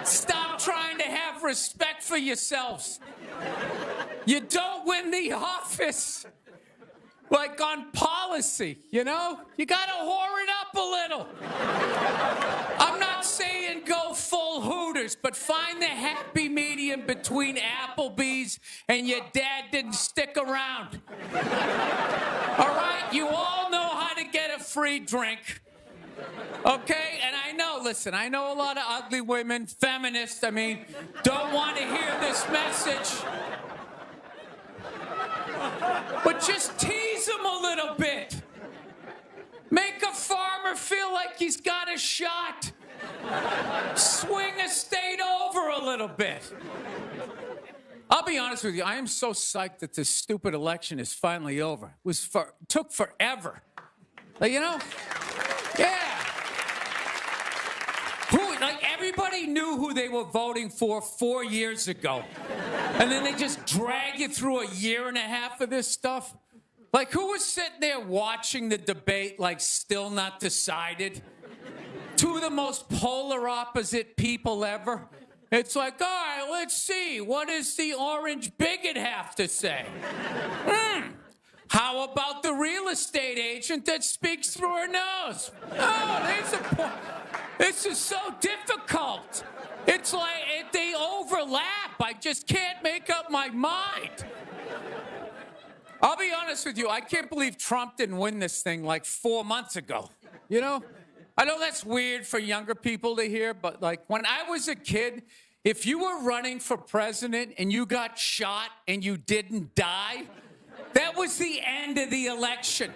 Stop trying to have respect for yourselves. You don't win the office. Like on policy, you know? You gotta whore it up a little. I'm not saying go full Hooters, but find the happy medium between Applebee's and your dad didn't stick around. All right? You all know how to get a free drink. Okay? And I know, listen, I know a lot of ugly women, feminists, don't want to hear this message. But just tease him a little bit. Make a farmer feel like he's got a shot. Swing a state over a little bit. I'll be honest with you, I am so psyched that this stupid election is finally over. Took forever. Like, you know? Yeah. Everybody knew who they were voting for 4 years ago. And then they just drag you through a year and a half of this stuff. Like, who was sitting there watching the debate, like, still not decided? Two of the most polar opposite people ever. It's like, all right, let's see. What does the orange bigot have to say? How about the real estate agent that speaks through her nose? Oh, there's a point. This is so difficult. It's like they overlap. I just can't make up my mind. I'll be honest with you. I can't believe Trump didn't win this thing like 4 months ago. You know? I know that's weird for younger people to hear, but like when I was a kid, if you were running for president and you got shot and you didn't die, that was the end of the election.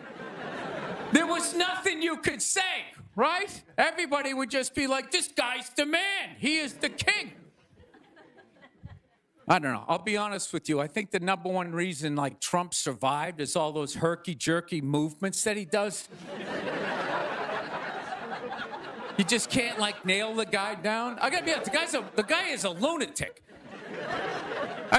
There was nothing you could say, right? Everybody would just be like, this guy's the man. He is the king. I don't know. I'll be honest with you. I think the number one reason like Trump survived is all those herky-jerky movements that he does. You just can't like nail the guy down. I gotta be honest, the guy is a lunatic.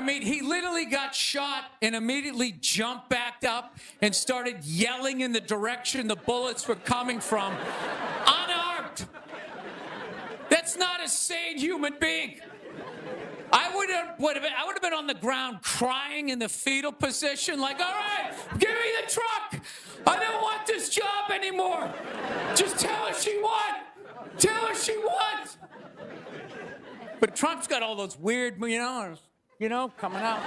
He literally got shot and immediately jumped back up and started yelling in the direction the bullets were coming from, unarmed. That's not a sane human being. I would have been on the ground crying in the fetal position, like, all right, give me the truck. I don't want this job anymore. Just tell her she won. Tell her she won. But Trump's got all those weird, coming out.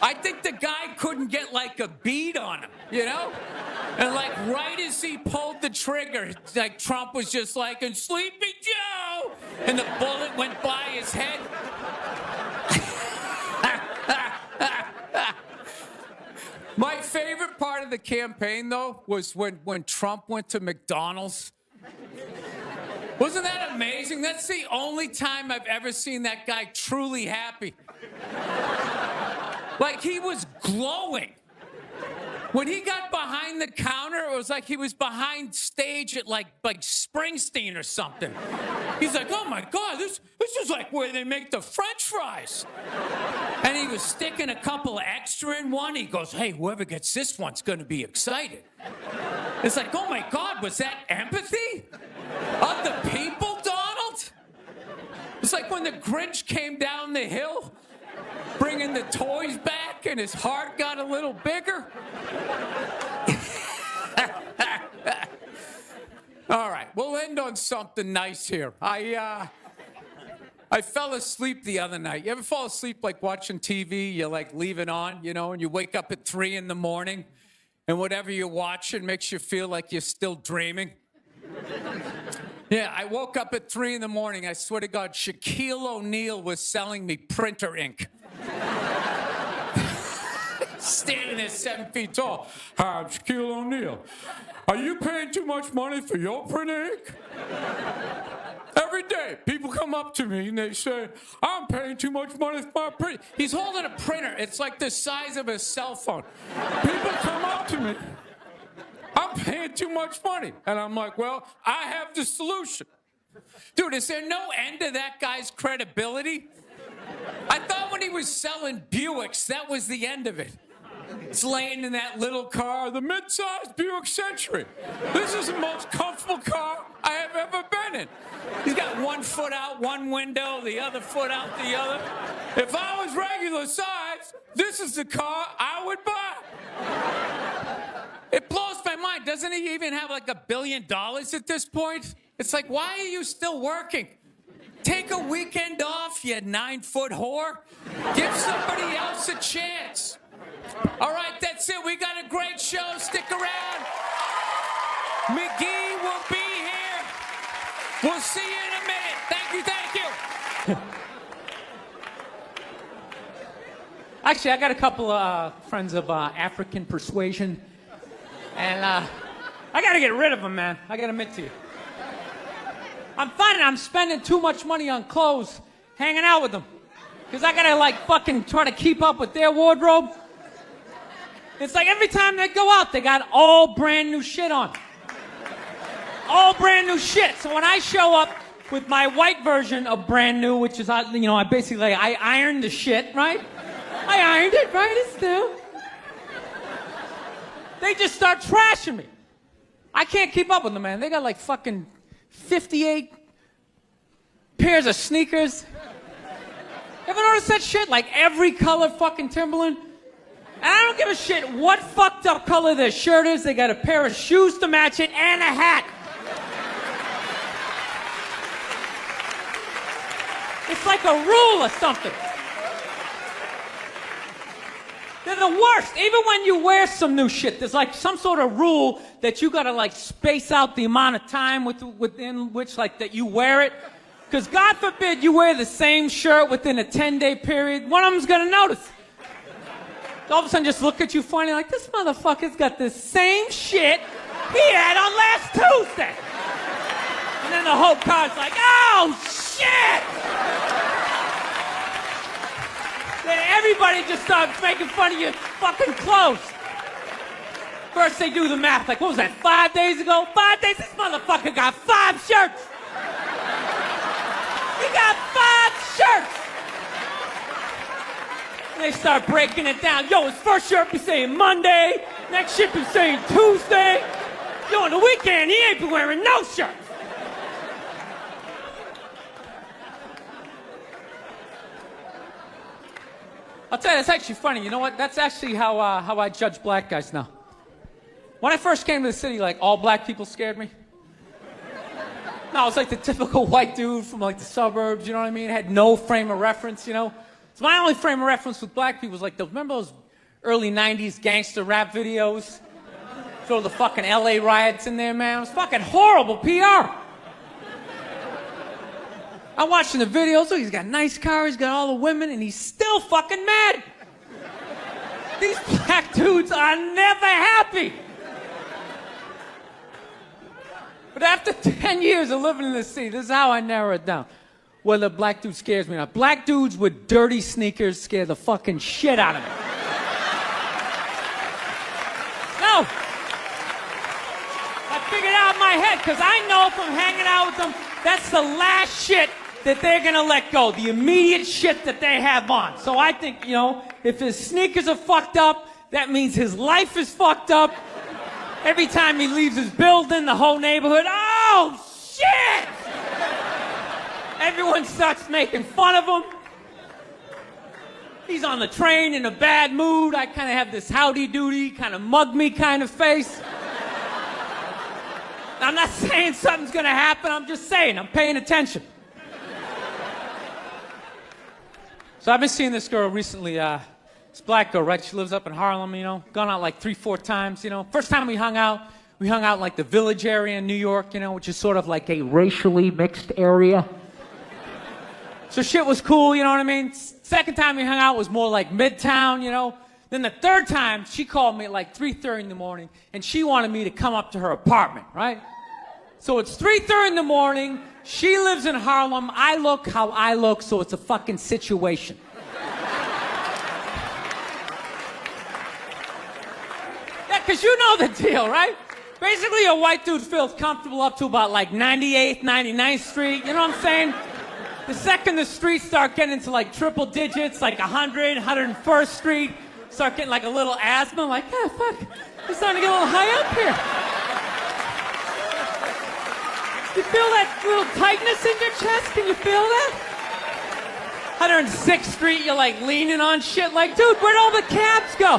I think the guy couldn't get like a bead on him, And like right as he pulled the trigger, like Trump was just like, and Sleepy Joe, and the bullet went by his head. My favorite part of the campaign, though, was when Trump went to McDonald's. Wasn't that amazing? That's the only time I've ever seen that guy truly happy. Like, he was glowing. When he got behind the counter, it was like he was behind stage at like Springsteen or something. He's like, oh my God, this is like where they make the French fries. And he was sticking a couple of extra in one. He goes, hey, whoever gets this one's gonna be excited. It's like, oh my God, was that empathy of the people, Donald? It's like when the Grinch came down the hill, bringing the toys back, and his heart got a little bigger. All right, we'll end on something nice here. I fell asleep the other night. You ever fall asleep like watching TV? You like leave it on, you know, and you wake up at 3 in the morning, and whatever you're watching makes you feel like you're still dreaming. Yeah, I woke up at 3 in the morning. I swear to God, Shaquille O'Neal was selling me printer ink. Standing there 7 feet tall. Hi, I'm Shaquille O'Neal. Are you paying too much money for your printer ink? Every day, people come up to me and they say, I'm paying too much money for my printer. He's holding a printer. It's like the size of a cell phone. People come up to me. I'm paying too much money. And I'm like, well, I have the solution. Dude, is there no end to that guy's credibility? I thought when he was selling Buicks, that was the end of it. It's laying in that little car, the mid-sized Buick Century. This is the most comfortable car I have ever been in. He's got one foot out one window, the other foot out the other. If I was regular size, this is the car I would buy. It blows my mind. Doesn't he even have like $1 billion at this point? It's like, why are you still working? Take a weekend off, you 9-foot whore. Give somebody else a chance. All right, that's it. We got a great show. Stick around. McGee will be here. We'll see you in a minute. Thank you. Actually, I got a couple of friends of African persuasion, and I got to get rid of them, man. I got to admit to you. I'm finding I'm spending too much money on clothes hanging out with them. Because I got to, like, fucking try to keep up with their wardrobe. It's like every time they go out, they got all brand new shit on. All brand new shit. So when I show up with my white version of brand new, which is, I basically, I ironed the shit, right? I ironed it, right? It's new. They just start trashing me. I can't keep up with them, man. They got like fucking 58 pairs of sneakers. Ever notice that shit? Like every color fucking Timberland. And I don't give a shit what fucked up color their shirt is. They got a pair of shoes to match it and a hat. It's like a rule or something. They're the worst. Even when you wear some new shit, there's like some sort of rule that you gotta like space out the amount of time within which like that you wear it. Because God forbid you wear the same shirt within a 10-day period, one of them's gonna notice. All of a sudden just look at you funny like, this motherfucker's got the same shit he had on last Tuesday. And then the whole car's like, oh shit! Then everybody just starts making fun of your fucking clothes. First they do the math, like, what was that, 5 days ago? 5 days? This motherfucker got 5 shirts! He got 5 shirts! And they start breaking it down. Yo, his first shirt be saying Monday, next shirt be saying Tuesday. Yo, on the weekend, he ain't been wearing no shirts. I'll tell you, it's actually funny. You know what? That's actually how I judge black guys now. When I first came to the city, like, all black people scared me. No, I was like the typical white dude from, like, the suburbs, you know what I mean? Had no frame of reference, you know? So my only frame of reference with black people was, like, remember those early 90s gangster rap videos? Throw the fucking LA riots in there, man. It was fucking horrible PR. I'm watching the videos, oh, he's got a nice car, he's got all the women, and he's still fucking mad. These black dudes are never happy. But after 10 years of living in the city, this is how I narrow it down. Whether a black dude scares me or not. Black dudes with dirty sneakers scare the fucking shit out of me. know. I figured out in my head, because I know if I'm hanging out with them, that's the last shit that they're going to let go. The immediate shit that they have on. So I think, you know, if his sneakers are fucked up, that means his life is fucked up. Every time he leaves his building, the whole neighborhood, oh, shit! Everyone starts making fun of him. He's on the train in a bad mood. I kind of have this howdy-doody, kind of mug-me kind of face. I'm not saying something's going to happen. I'm just saying, I'm paying attention. So I've been seeing this girl recently, this black girl, right? She lives up in Harlem, you know, gone out like 3-4 times, you know. First time we hung out in like the Village area in New York, you know, which is sort of like a racially mixed area. So shit was cool, you know what I mean? Second time we hung out was more like Midtown, you know. Then the third time, she called me at like 3:30 in the morning, and she wanted me to come up to her apartment, right? So it's 3:30 in the morning, she lives in Harlem, I look how I look, so it's a fucking situation. Yeah, because you know the deal, right? Basically, a white dude feels comfortable up to about like 98th, 99th Street, you know what I'm saying? The second the streets start getting into like triple digits, like 100, 101st Street, start getting like a little asthma, like, yeah, fuck, it's starting to get a little high up here. You feel that little tightness in your chest? Can you feel that? 106th Street, you're like leaning on shit like, dude, where'd all the cabs go?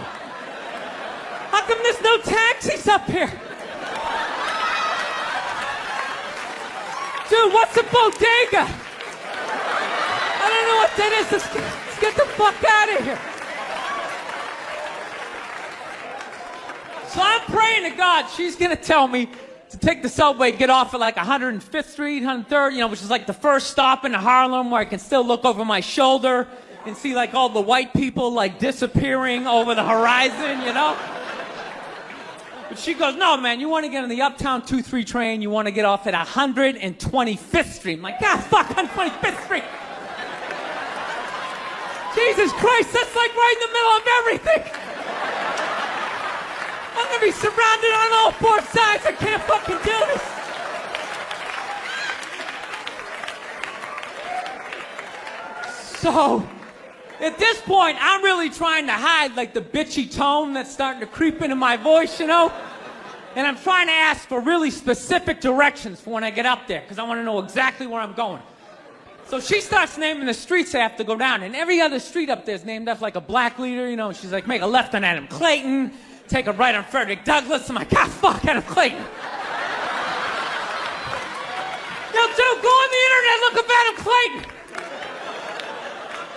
How come there's no taxis up here? Dude, what's a bodega? I don't know what that is. Let's get the fuck out of here. So I'm praying to God she's going to tell me to take the subway, get off at like 105th Street, 103rd, you know, which is like the first stop in Harlem where I can still look over my shoulder and see like all the white people like disappearing over the horizon, you know? But she goes, no, man, you want to get on the Uptown 2-3 train, you want to get off at 125th Street. I'm like, God, fuck, 125th Street. Jesus Christ, that's like right in the middle of everything. I'm gonna be surrounded on all four sides. I can't fucking do this. So, at this point, I'm really trying to hide like the bitchy tone that's starting to creep into my voice, you know? And I'm trying to ask for really specific directions for when I get up there, because I want to know exactly where I'm going. So she starts naming the streets I have to go down, and every other street up there is named after like a black leader, you know? She's like, make a left on Adam Clayton, take a right on Frederick Douglass. I'm like, God, fuck, Adam Clayton. Yo, dude, go on the internet, look up Adam Clayton.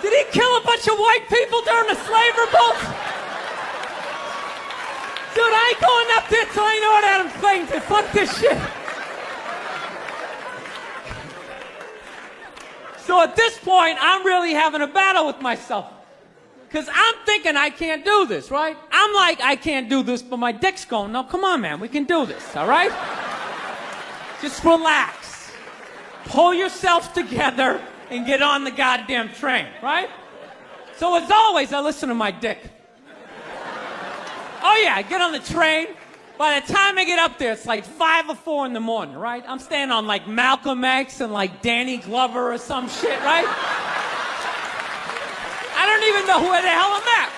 Did he kill a bunch of white people during the slave revolt? Dude, I ain't going up there till I know what Adam Clayton did. Fuck this shit. So at this point, I'm really having a battle with myself. Because I'm thinking I can't do this, right? I'm like, I can't do this, but my dick's going, no, come on, man, we can do this, all right? Just relax. Pull yourself together and get on the goddamn train, right? So as always, I listen to my dick. Oh yeah, I get on the train. By the time I get up there, it's like 5 or 4 in the morning, right? I'm staying on like Malcolm X and like Danny Glover or some shit, right? I don't even know where the hell I'm at.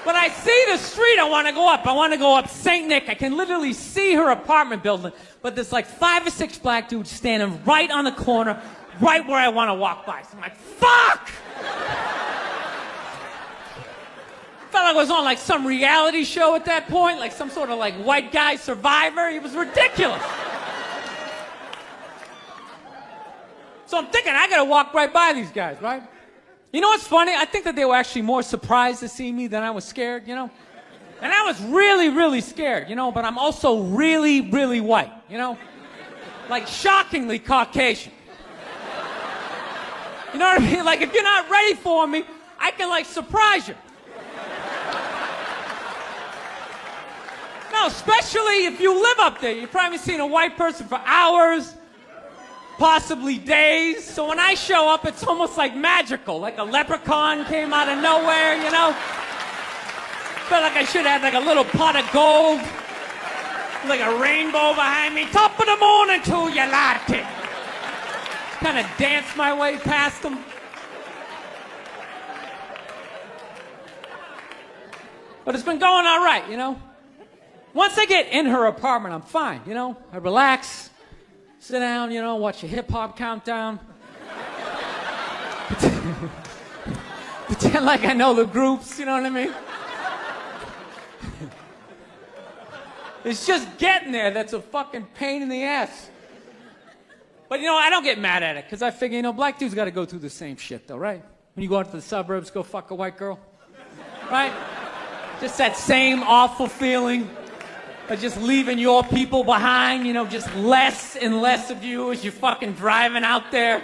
But I see the street I want to go up. I want to go up St. Nick. I can literally see her apartment building, but there's like 5 or 6 black dudes standing right on the corner, right where I want to walk by. So I'm like, fuck! Felt like I was on like some reality show at that point, like some sort of like white guy survivor. It was ridiculous. So I'm thinking, I gotta walk right by these guys, right? You know what's funny? I think that they were actually more surprised to see me than I was scared, you know? And I was really, really scared, you know, but I'm also really, really white, you know? Like shockingly Caucasian. You know what I mean? Like if you're not ready for me, I can like surprise you. No, especially if you live up there. You've probably seen a white person for hours, possibly days. So when I show up, it's almost like magical, like a leprechaun came out of nowhere, you know? Felt like I should have had like a little pot of gold, like a rainbow behind me. Top of the morning to you, latte. Kind of danced my way past them. But it's been going all right, you know? Once I get in her apartment, I'm fine, you know? I relax, sit down, you know, watch a hip-hop countdown. Pretend like I know the groups, you know what I mean? It's just getting there that's a fucking pain in the ass. But, you know, I don't get mad at it, because I figure, you know, black dudes got to go through the same shit, though, right? When you go out to the suburbs, go fuck a white girl, right? Just that same awful feeling of just leaving your people behind, you know, just less and less of you as you're fucking driving out there.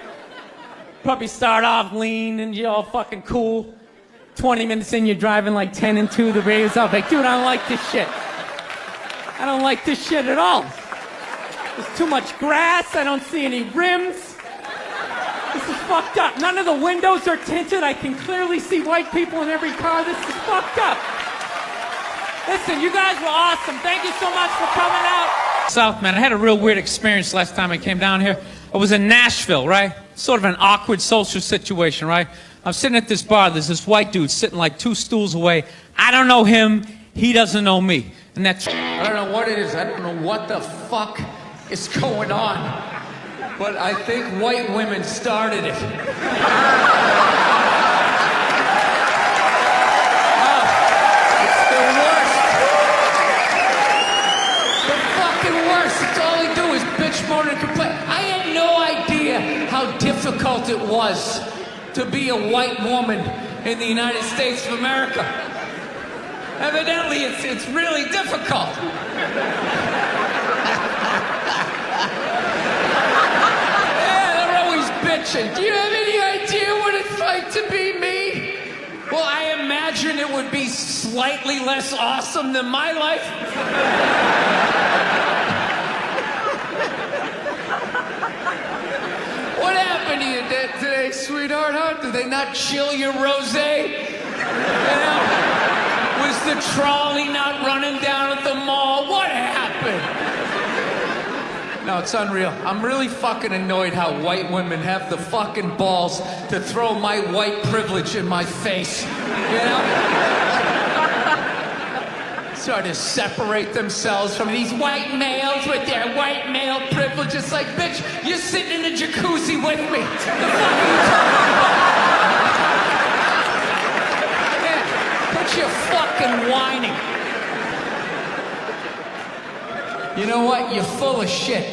Probably start off lean and you're all fucking cool. 20 minutes in, you're driving like 10 and 2, the radio's off. Like, dude, I don't like this shit. I don't like this shit at all. There's too much grass, I don't see any rims. This is fucked up. None of the windows are tinted. I can clearly see white people in every car. This is fucked up. Listen, you guys were awesome. Thank you so much for coming out. South, man, I had a real weird experience last time I came down here. I was in Nashville, right? Sort of an awkward social situation, right? I'm sitting at this bar. There's this white dude sitting like 2 stools away. I don't know him. He doesn't know me. And that's... I don't know what it is. I don't know what the fuck is going on. But I think white women started it. Moan and complain. I had no idea how difficult it was to be a white woman in the United States of America. Evidently, it's really difficult. Yeah, they're always bitching. Do you have any idea what it's like to be me? Well, I imagine it would be slightly less awesome than my life. What happened to you today, sweetheart? Huh? Did they not chill your rosé? You know? Was the trolley not running down at the mall? What happened? No, it's unreal. I'm really fucking annoyed how white women have the fucking balls to throw my white privilege in my face. You know? Sort of separate themselves from these white males with their white male privilege. It's like, bitch, you're sitting in the jacuzzi with me. The fuck are you talking about? Yeah, quit your fucking whining. You know what? You're full of shit.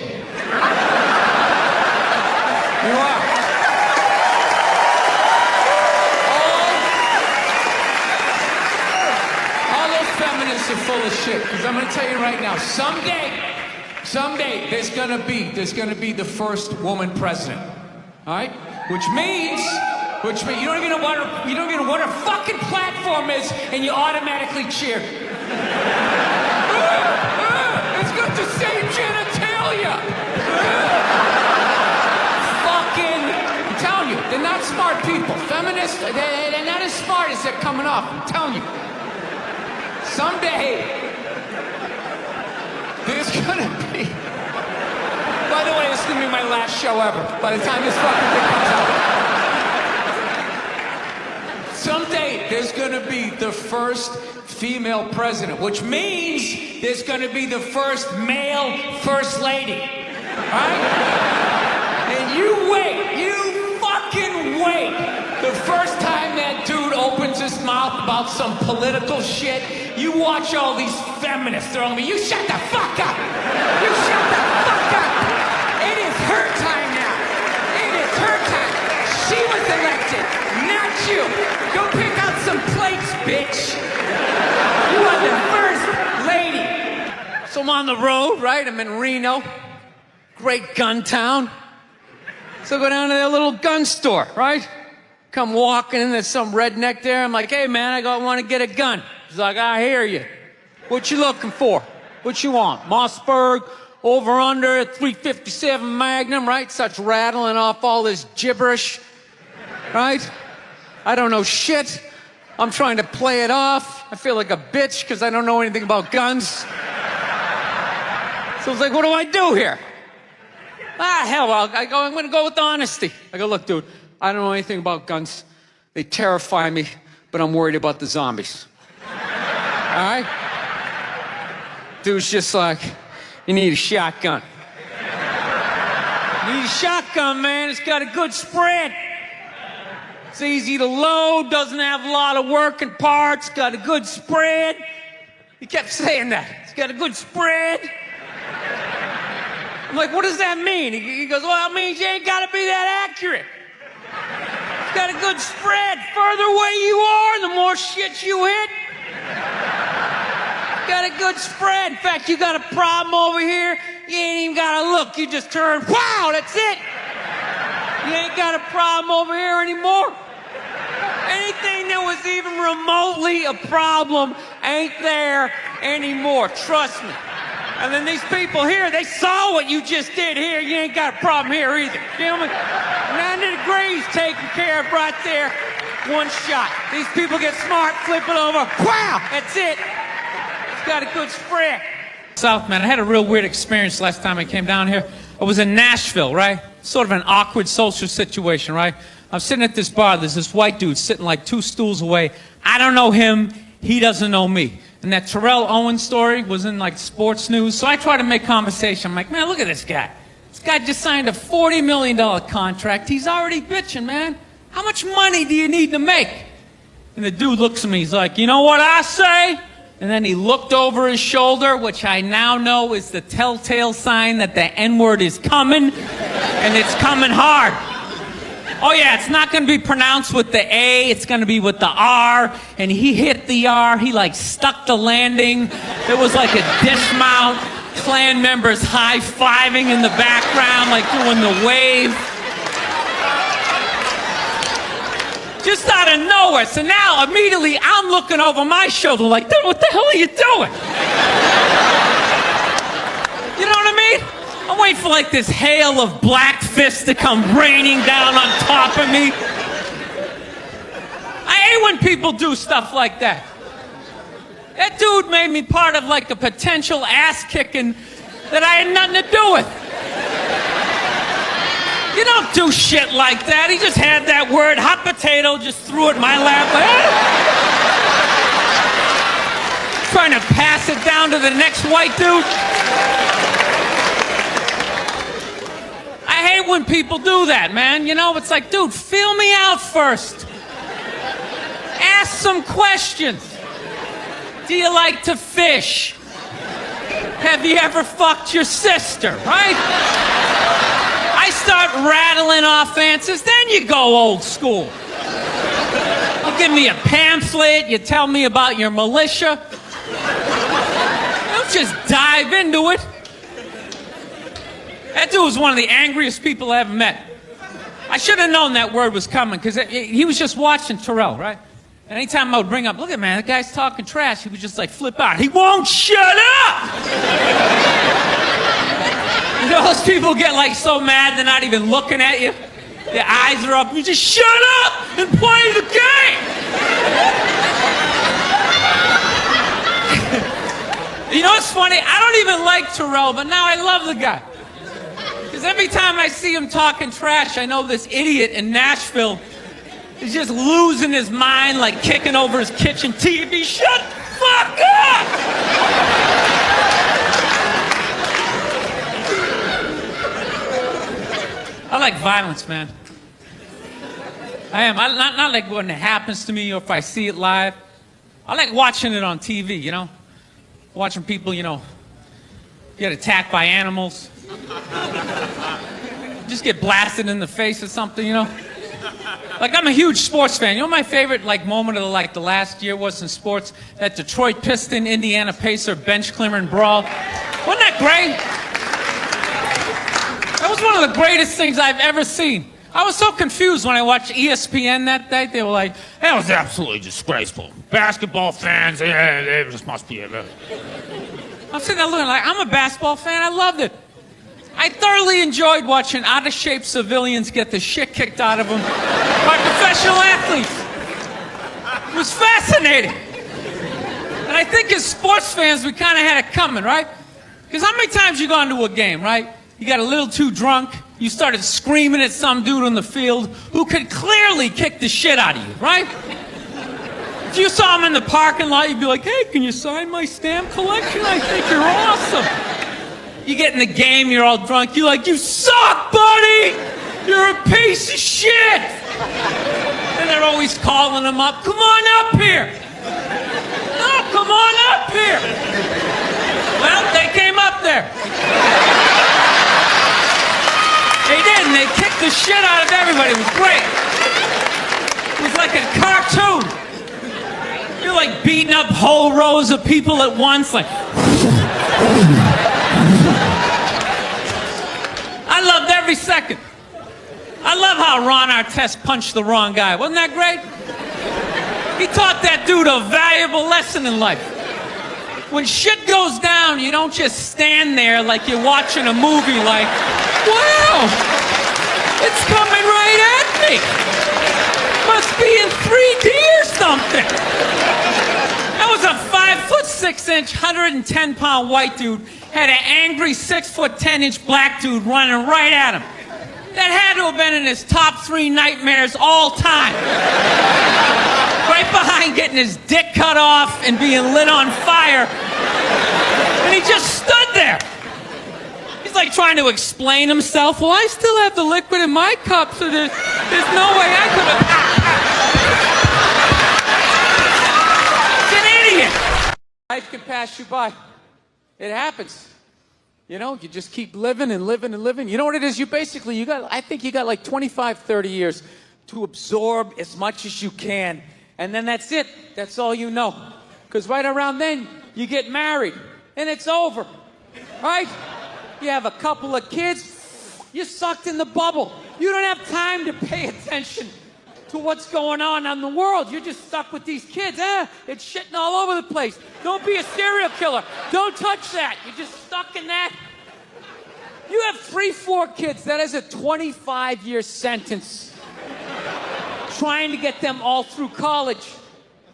You are. Feminists are full of shit, because I'm going to tell you right now, someday there's going to be the first woman president, all right? Which means you don't even know what her fucking platform is, and you automatically cheer. It's got the same genitalia. I'm telling you, they're not smart people. Feminists, they're not as smart as they're coming off. I'm telling you. Someday, there's gonna be... By the way, this is gonna be my last show ever, by the time this fucking thing comes out. Someday, there's gonna be the first female president, which means there's gonna be the first male first lady. Alright? And you wait, you fucking wait. The first time that dude opens his mouth about some political shit, you watch all these feminists throwing me. You shut the fuck up! You shut the fuck up! It is her time now. It is her time. She was elected, not you. Go pick out some plates, bitch. You are the first lady. So I'm on the road, right? I'm in Reno. Great gun town. So I go down to their little gun store, right? Come walking in, there's some redneck there. I'm like, hey man, I want to get a gun. He's like, I hear you. What you looking for? What you want? Mossberg, over under, 357 Magnum, right? Starts rattling off all this gibberish, right? I don't know shit. I'm trying to play it off. I feel like a bitch because I don't know anything about guns. So I was like, what do I do here? Hell, I go, I'm going to go with honesty. I go, look, dude, I don't know anything about guns. They terrify me, but I'm worried about the zombies. All right? Dude's just like, you need a shotgun. You need a shotgun, man. It's got a good spread. It's easy to load, doesn't have a lot of working parts, got a good spread. He kept saying that. It's got a good spread. I'm like, what does that mean? He goes, well, it means you ain't got to be that accurate. It's got a good spread. Further away you are, the more shit you hit. Got a good spread. In fact, you got a problem over here, you ain't even got to look. You just turn, wow, that's it. You ain't got a problem over here anymore. Anything that was even remotely a problem ain't there anymore. Trust me. And then these people here, they saw what you just did here. You ain't got a problem here either. Feel me? 90 degrees taken care of right there. One shot. These people get smart, flip it over. Wow, that's it. It's got a good spread. South, man, I had a real weird experience last time I came down here. I was in Nashville, right? Sort of an awkward social situation, right? I'm sitting at this bar. There's this white dude sitting like 2 stools away. I don't know him. He doesn't know me. And that Terrell Owens story was in like sports news. So I try to make conversation. I'm like, man, look at this guy. This guy just signed a $40 million contract. He's already bitching, man. How much money do you need to make? And the dude looks at me. He's like, you know what I say? And then he looked over his shoulder, which I now know is the telltale sign that the N-word is coming, and it's coming hard. Oh yeah, it's not going to be pronounced with the A, it's going to be with the R, and he hit the R, he like stuck the landing. There was like a dismount, Klan members high-fiving in the background, like doing the wave. Just out of nowhere. So now, immediately, I'm looking over my shoulder like, dude, what the hell are you doing? You know what I mean? I'm waiting for like this hail of black fists to come raining down on top of me. I hate when people do stuff like that. That dude made me part of like a potential ass-kicking that I had nothing to do with. You don't do shit like that. He just had that word, hot potato, just threw it in my lap. Trying to pass it down to the next white dude. I hate when people do that, man. You know, it's like, dude, feel me out first. Ask some questions. Do you like to fish? Have you ever fucked your sister, right? I start rattling off answers, then you go old school. You give me a pamphlet, you tell me about your militia. Don't just dive into it. That dude was one of the angriest people I ever met. I should have known that word was coming, because he was just watching Terrell, right? And anytime I would bring up, look at man, that guy's talking trash, he would just like flip out. He won't shut up! You know, those people get like so mad they're not even looking at you. Their eyes are up. You just shut up and play the game. You know what's funny? I don't even like Terrell, but now I love the guy. Because every time I see him talking trash, I know this idiot in Nashville is just losing his mind, like kicking over his kitchen TV. Shut the fuck up! I like violence, man. I am. Not like when it happens to me or if I see it live. I like watching it on TV, you know? Watching people, you know, get attacked by animals. Just get blasted in the face or something, you know? Like, I'm a huge sports fan. You know my favorite, like, moment of, like, the last year was in sports? That Detroit Piston, Indiana Pacer bench clearing brawl. Wasn't that great? That was one of the greatest things I've ever seen. I was so confused when I watched ESPN that day. They were like, that was absolutely disgraceful. Basketball fans, they just must be... I'm sitting there looking like, I'm a basketball fan. I loved it. I thoroughly enjoyed watching out-of-shape civilians get the shit kicked out of them by professional athletes. It was fascinating. And I think as sports fans, we kind of had it coming, right? Because how many times you gone to a game, right? You got a little too drunk, you started screaming at some dude on the field who could clearly kick the shit out of you, right? If you saw him in the parking lot, you'd be like, hey, can you sign my stamp collection? I think you're awesome. You get in the game, you're all drunk, you're like, you suck, buddy! You're a piece of shit! And they're always calling him up, come on up here! No, come on up here! Well, they came up there. They did, and they kicked the shit out of everybody. It was great. It was like a cartoon. You're like beating up whole rows of people at once, like. I loved every second. I love how Ron Artest punched the wrong guy. Wasn't that great? He taught that dude a valuable lesson in life. When shit goes down, you don't just stand there like you're watching a movie like, wow, it's coming right at me. Must be in 3D or something. That was a 5'6", 110-pound white dude, had an angry 6'10" black dude running right at him. That had to have been in his top 3 nightmares all time. Right behind getting his dick cut off and being lit on fire. And he just stood there. He's like trying to explain himself. Well, I still have the liquid in my cup, so there's no way I could have. He's an idiot. Life can pass you by. It happens. You know, you just keep living and living and living. You know what it is? I think you got like 25, 30 years to absorb as much as you can. And then that's it. That's all you know. Because right around then, you get married. And it's over. Right? You have a couple of kids. You're sucked in the bubble. You don't have time to pay attention to what's going on in the world. You're just stuck with these kids. It's shitting all over the place. Don't be a serial killer. Don't touch that. You're just stuck in that. You have 3, 4 kids. That is a 25-year sentence. Trying to get them all through college.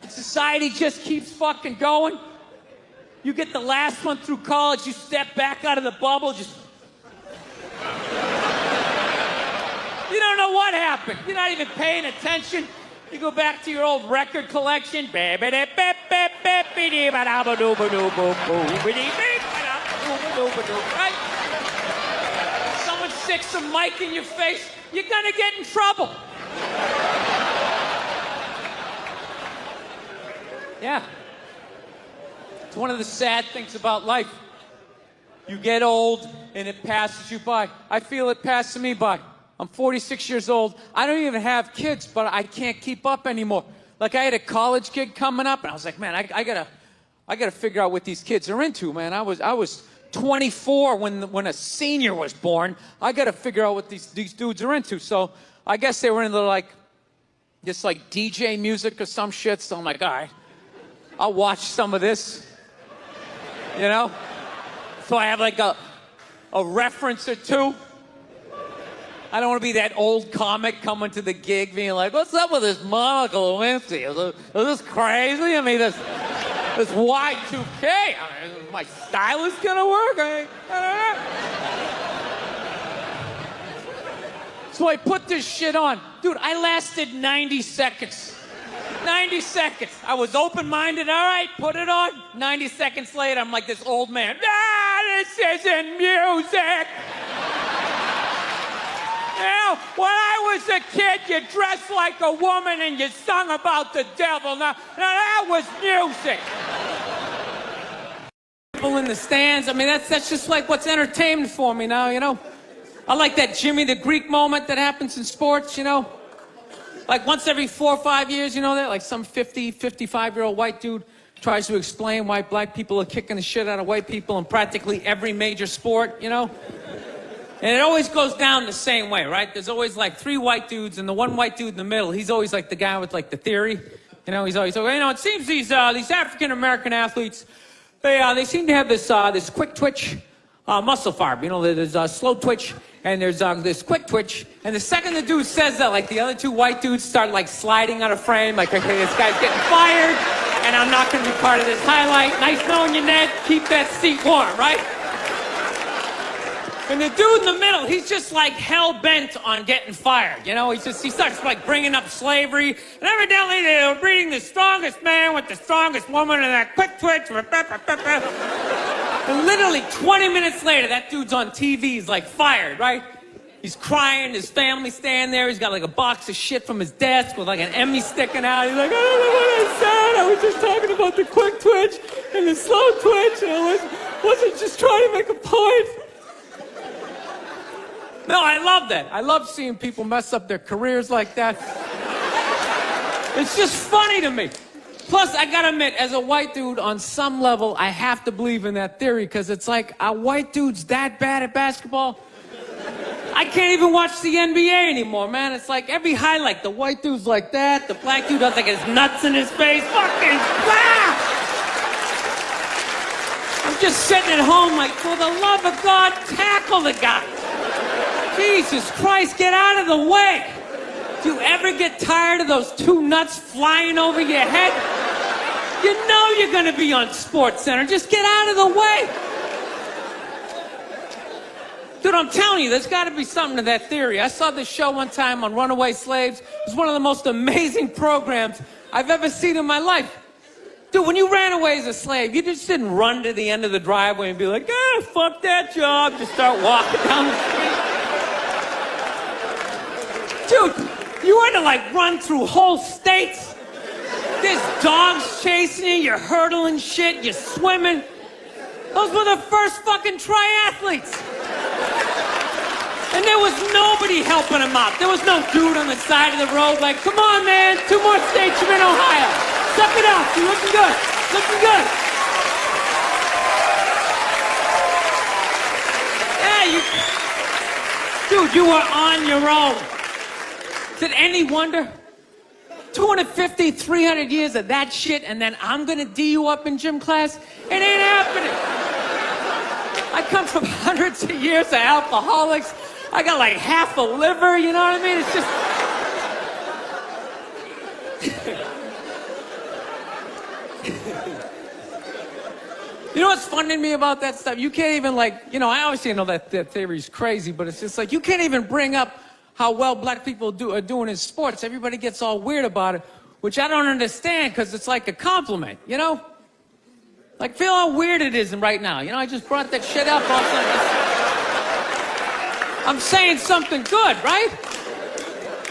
And society just keeps fucking going. You get the last one through college, you step back out of the bubble, just... You don't know what happened. You're not even paying attention. You go back to your old record collection. Right? Someone sticks a mic in your face, you're gonna get in trouble. Yeah. It's one of the sad things about life. You get old and it passes you by. I feel it passing me by. I'm 46 years old. I don't even have kids, but I can't keep up anymore. Like I had a college kid coming up, and I was like, man, I gotta figure out what these kids are into, man. I was 24 when a senior was born. I gotta figure out what these dudes are into. So I guess they were into like this like DJ music or some shit. So I'm like, all right, I'll watch some of this. You know? So I have like a reference or two. I don't want to be that old comic coming to the gig being like, what's up with this Monica Lewinsky? Is this crazy? I mean, this Y2K. I mean, is my stylist gonna work? I don't know. So I put this shit on. Dude, I lasted 90 seconds. 90 seconds. I was open-minded. All right, put it on. 90 seconds later, I'm like this old man. This isn't music. Now, when I was a kid, you dressed like a woman and you sung about the devil. Now that was music. People in the stands. I mean, that's just like what's entertainment for me now, you know. I like that Jimmy the Greek moment that happens in sports, you know. Like once every 4 or 5 years, you know that? Like some 50, 55-year-old white dude tries to explain why black people are kicking the shit out of white people in practically every major sport, you know? And it always goes down the same way, right? There's always like 3 white dudes, and the one white dude in the middle, he's always like the guy with like the theory. You know, he's always, you know, it seems these African-American athletes, they seem to have this quick twitch muscle fiber. You know, there's a slow twitch, and there's this quick twitch, and the second the dude says that, like, the other two white dudes start, like, sliding out of frame, like, okay, this guy's getting fired, and I'm not gonna be part of this highlight. Nice knowing you, Ned. Keep that seat warm, right? And the dude in the middle, he's just like hell-bent on getting fired. You know, he starts like bringing up slavery. And evidently they were breeding the strongest man with the strongest woman and that quick twitch. And literally 20 minutes later, that dude's on TV, he's like fired, right? He's crying, his family's standing there. He's got like a box of shit from his desk with like an Emmy sticking out. He's like, I don't know what I said. I was just talking about the quick twitch and the slow twitch. And I wasn't just trying to make a point. No, I love that. I love seeing people mess up their careers like that. It's just funny to me. Plus, I gotta admit, as a white dude, on some level, I have to believe in that theory, because it's like, are white dudes that bad at basketball? I can't even watch the NBA anymore, man. It's like every highlight, the white dude's like that, the black dude has like his nuts in his face. Fucking ah! I'm just sitting at home like, for the love of God, tackle the guy. Jesus Christ, get out of the way. Do you ever get tired of those two nuts flying over your head? You know you're gonna be on SportsCenter. Just get out of the way. Dude, I'm telling you, there's gotta be something to that theory. I saw this show one time on runaway slaves. It was one of the most amazing programs I've ever seen in my life. Dude, when you ran away as a slave, you just didn't run to the end of the driveway and be like, fuck that job. Just start walking down the street. Dude, you had to like run through whole states. There's dogs chasing you, you're hurdling shit, you're swimming. Those were the first fucking triathletes. And there was nobody helping them out. There was no dude on the side of the road like, come on, man, 2 more states, you're in Ohio. Suck it up, you're looking good, looking good. Yeah, dude, you were on your own. Is it any wonder? 250, 300 years of that shit, and then I'm gonna D you up in gym class? It ain't happening. I come from hundreds of years of alcoholics. I got like half a liver, you know what I mean? It's just... You know what's funny to me about that stuff? You can't even like, you know, I obviously know that theory's crazy, but it's just like, you can't even bring up how well black people are doing in sports. Everybody gets all weird about it, which I don't understand, because it's like a compliment, you know? Like, feel how weird it is right now. You know, I just brought that shit up. I'm saying something good, right?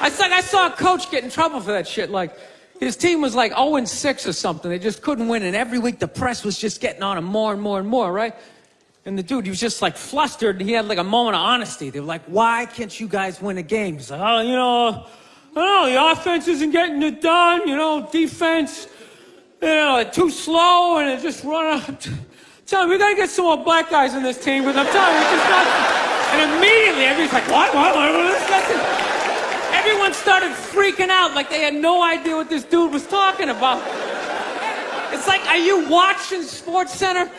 I saw a coach get in trouble for that shit. Like, his team was like 0-6 or something. They just couldn't win, and every week the press was just getting on him more and more and more, right? And the dude, he was just like flustered, and he had like a moment of honesty. They were like, why can't you guys win a game? He's like, oh, you know, I don't know, the offense isn't getting it done, you know, defense, you know, too slow, and it just run out. Tell me, we gotta get some more black guys on this team, because I'm telling you, it's just not. And immediately, everybody's like, what? Everyone started freaking out like they had no idea what this dude was talking about. It's like, are you watching SportsCenter?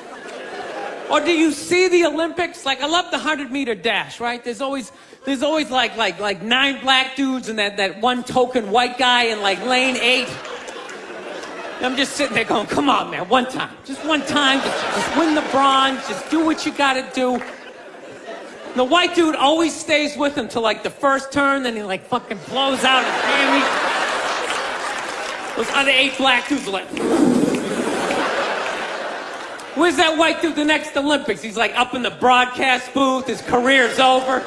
Or do you see the Olympics? Like, I love the 100-meter dash, right? There's always like 9 black dudes and that one token white guy in like lane 8. And I'm just sitting there going, come on, man, one time. Just one time, just win the bronze, just do what you gotta do. And the white dude always stays with him till like the first turn, then he like fucking blows out his hammy. Those other 8 black dudes are like... Where's that white dude the next Olympics? He's like up in the broadcast booth. His career's over.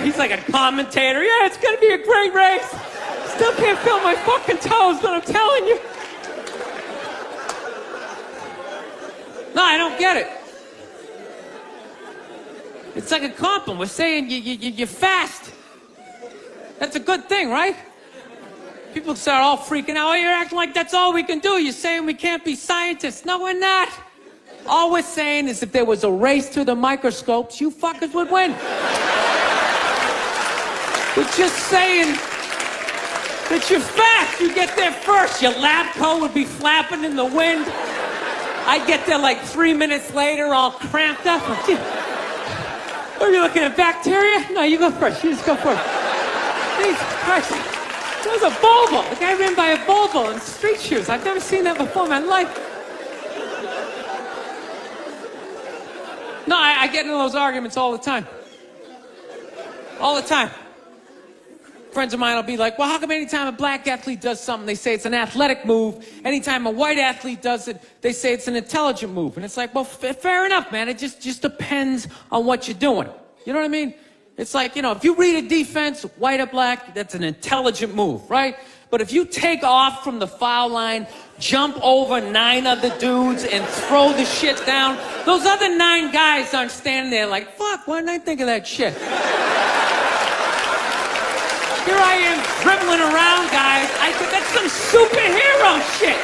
He's like a commentator. Yeah, it's gonna be a great race. Still can't feel my fucking toes, but I'm telling you. No, I don't get it. It's like a compliment. We're saying you're fast. That's a good thing, right? People start all freaking out. Oh, you're acting like that's all we can do. You're saying we can't be scientists. No, we're not. All we're saying is if there was a race to the microscopes, you fuckers would win. We're just saying that you're fast. You get there first. Your lab coat would be flapping in the wind. I'd get there like 3 minutes later, all cramped up. What are you looking at, bacteria? No, you go first. You just go first. Jesus Christ. That was a Volvo. The guy ran by a Volvo in street shoes. I've never seen that before in my life. No, I get into those arguments all the time. All the time. Friends of mine will be like, well, how come anytime a black athlete does something, they say it's an athletic move? Anytime a white athlete does it, they say it's an intelligent move. And it's like, well, fair enough, man. It just depends on what you're doing. You know what I mean? It's like, you know, if you read a defense, white or black, that's an intelligent move, right? But if you take off from the foul line, jump over 9 other dudes, and throw the shit down, those other 9 guys aren't standing there like, fuck, why didn't I think of that shit? Here I am dribbling around, guys. I think that's some superhero shit.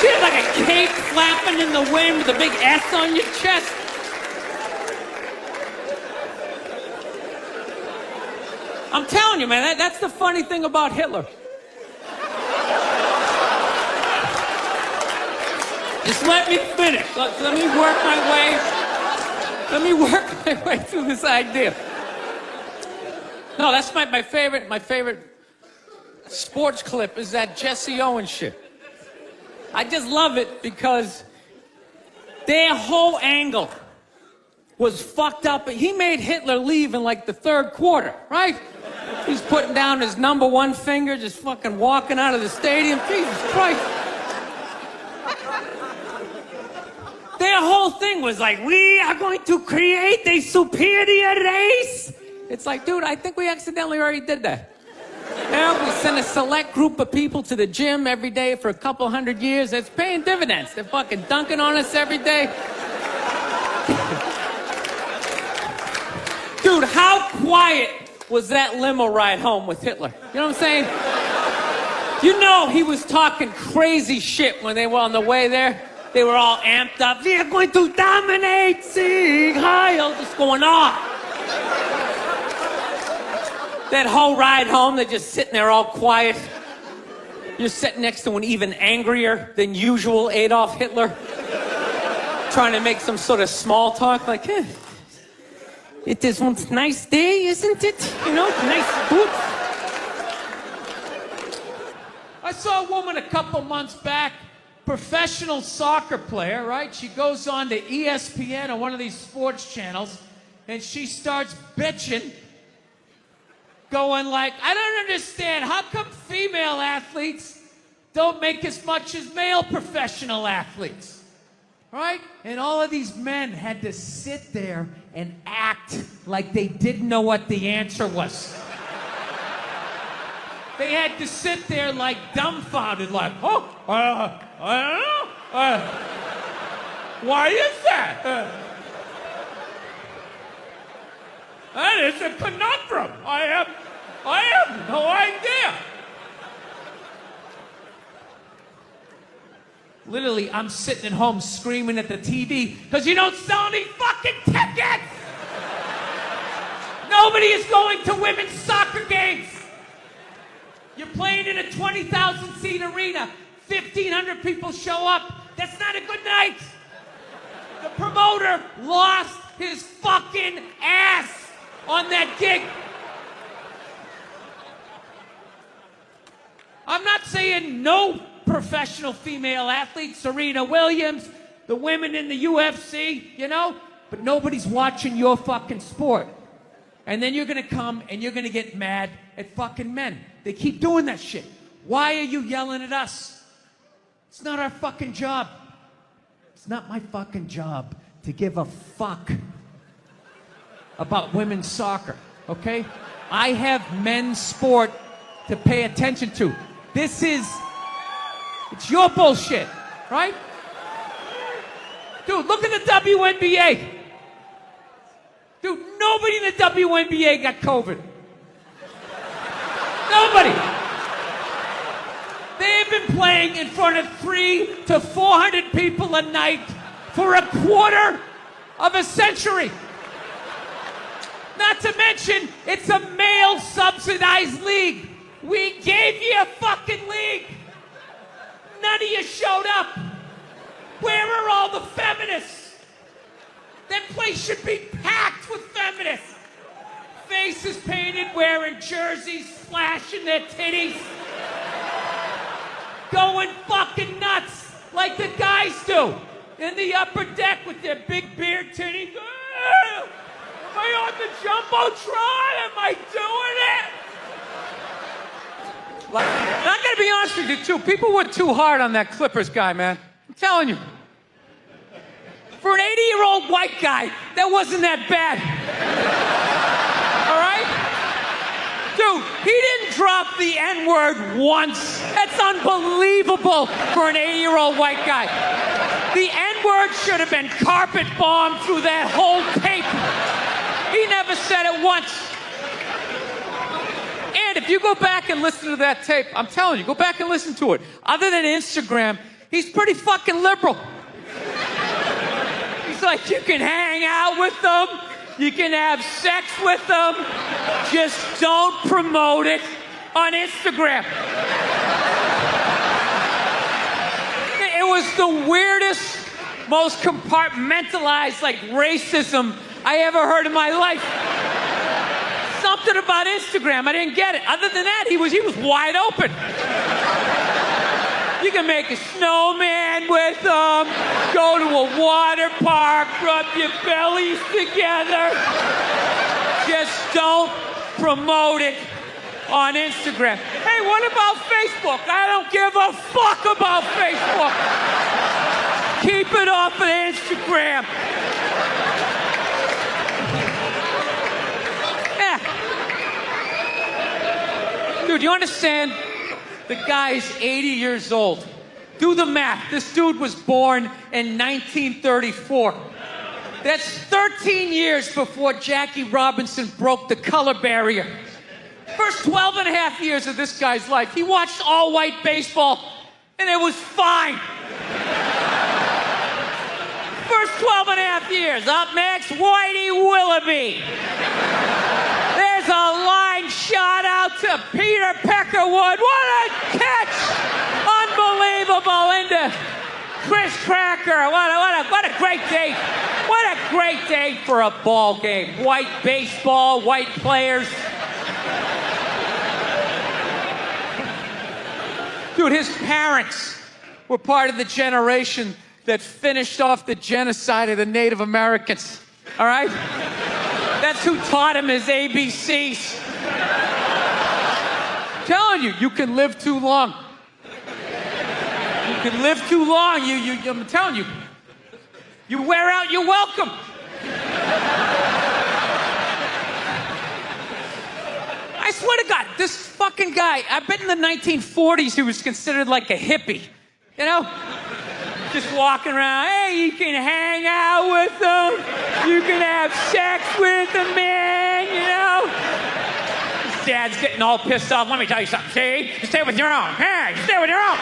She had like a cape flapping in the wind with a big S on your chest. I'm telling you, man, that's the funny thing about Hitler. Just let me finish. Let me work my way. Let me work my way through this idea. No, that's my favorite sports clip is that Jesse Owens shit. I just love it because their whole angle was fucked up. He made Hitler leave in like the 3rd quarter, right? He's putting down his number 1 finger, just fucking walking out of the stadium. Jesus Christ. Their whole thing was like, we are going to create a superior race. It's like, dude, I think we accidentally already did that. Yeah, we send a select group of people to the gym every day for a couple 100 years. It's paying dividends. They're fucking dunking on us every day. Dude, how quiet was that limo ride home with Hitler? You know what I'm saying? You know he was talking crazy shit when they were on the way there. They were all amped up. We are going to dominate, Sieg Heil, just going off. That whole ride home, they're just sitting there all quiet. You're sitting next to an even angrier than usual Adolf Hitler, trying to make some sort of small talk, like, it is one nice day, isn't it? You know, nice boot. I saw a woman a couple months back, professional soccer player, right? She goes on to ESPN or one of these sports channels, and she starts bitching, going like, I don't understand, how come female athletes don't make as much as male professional athletes, right? And all of these men had to sit there and act like they didn't know what the answer was. They had to sit there like dumbfounded, like, oh, I don't know. Why is that? That is a conundrum. I have no idea. Literally, I'm sitting at home screaming at the TV because you don't sell any fucking tickets. Nobody is going to women's soccer games. You're playing in a 20,000 seat arena. 1,500 people show up. That's not a good night. The promoter lost his fucking ass on that gig. I'm not saying no professional female athletes, Serena Williams, the women in the UFC, you know, but nobody's watching your fucking sport. And then you're gonna come and you're gonna get mad at fucking men. They keep doing that shit. Why are you yelling at us? It's not our fucking job. It's not my fucking job to give a fuck about women's soccer, okay? I have men's sport to pay attention to. It's your bullshit, right? Dude, look at the WNBA. Dude, nobody in the WNBA got COVID. Nobody. They have been playing in front of 300 to 400 people a night for a quarter of a century. Not to mention, it's a male-subsidized league. We gave you a fucking league. None of you showed up. Where are all the feminists? That place should be packed with feminists. faces painted, wearing jerseys, flashing their titties. Going fucking nuts like the guys do in the upper deck with their big beard titties. Am I on the Jumbotron? Am I doing it? Like, I'm gonna be honest with you, too. People were too hard on that Clippers guy, man. I'm telling you. For an 80-year-old white guy, that wasn't that bad. All right? Dude, he didn't drop the N-word once. That's unbelievable for an 80-year-old white guy. The N-word should have been carpet bombed through that whole tape. He never said it once. And if you go back and listen to that tape, I'm telling you, go back and listen to it. Other than Instagram, he's pretty fucking liberal. He's like, you can hang out with them, you can have sex with them, just don't promote it on Instagram. It was the weirdest, most compartmentalized, like, racism I ever heard in my life. Something about Instagram, I didn't get it. Other than that, he was wide open. You can make a snowman with them, go to a water park, rub your bellies together. Just don't promote it on Instagram. Hey, what about Facebook? I don't give a fuck about Facebook. Keep it off of Instagram. Yeah. Dude, you understand? The guy's 80 years old. Do the math. This dude was born in 1934. That's 13 years before Jackie Robinson broke the color barrier. First 12 and a half years of this guy's life, he watched all-white baseball, and it was fine. First 12 and a half years. Up next, Whitey Willoughby. There's a line shot out to Peter Peckerwood. What a catch! Unbelievable into Chris Cracker. What a great day. What a great day for a ball game. White baseball, white players. Dude, his parents were part of the generation that finished off the genocide of the Native Americans. All right? That's who taught him his ABCs. I'm telling you, you can live too long. You can live too long. I'm telling you, you wear out your welcome. I swear to God, this fucking guy, I bet in the 1940s he was considered like a hippie. You know? Just walking around, hey, you can hang out with them, you can have sex with them, man, you know? His dad's getting all pissed off. Let me tell you something, see? You stay with your own. Hey, you stay with your own.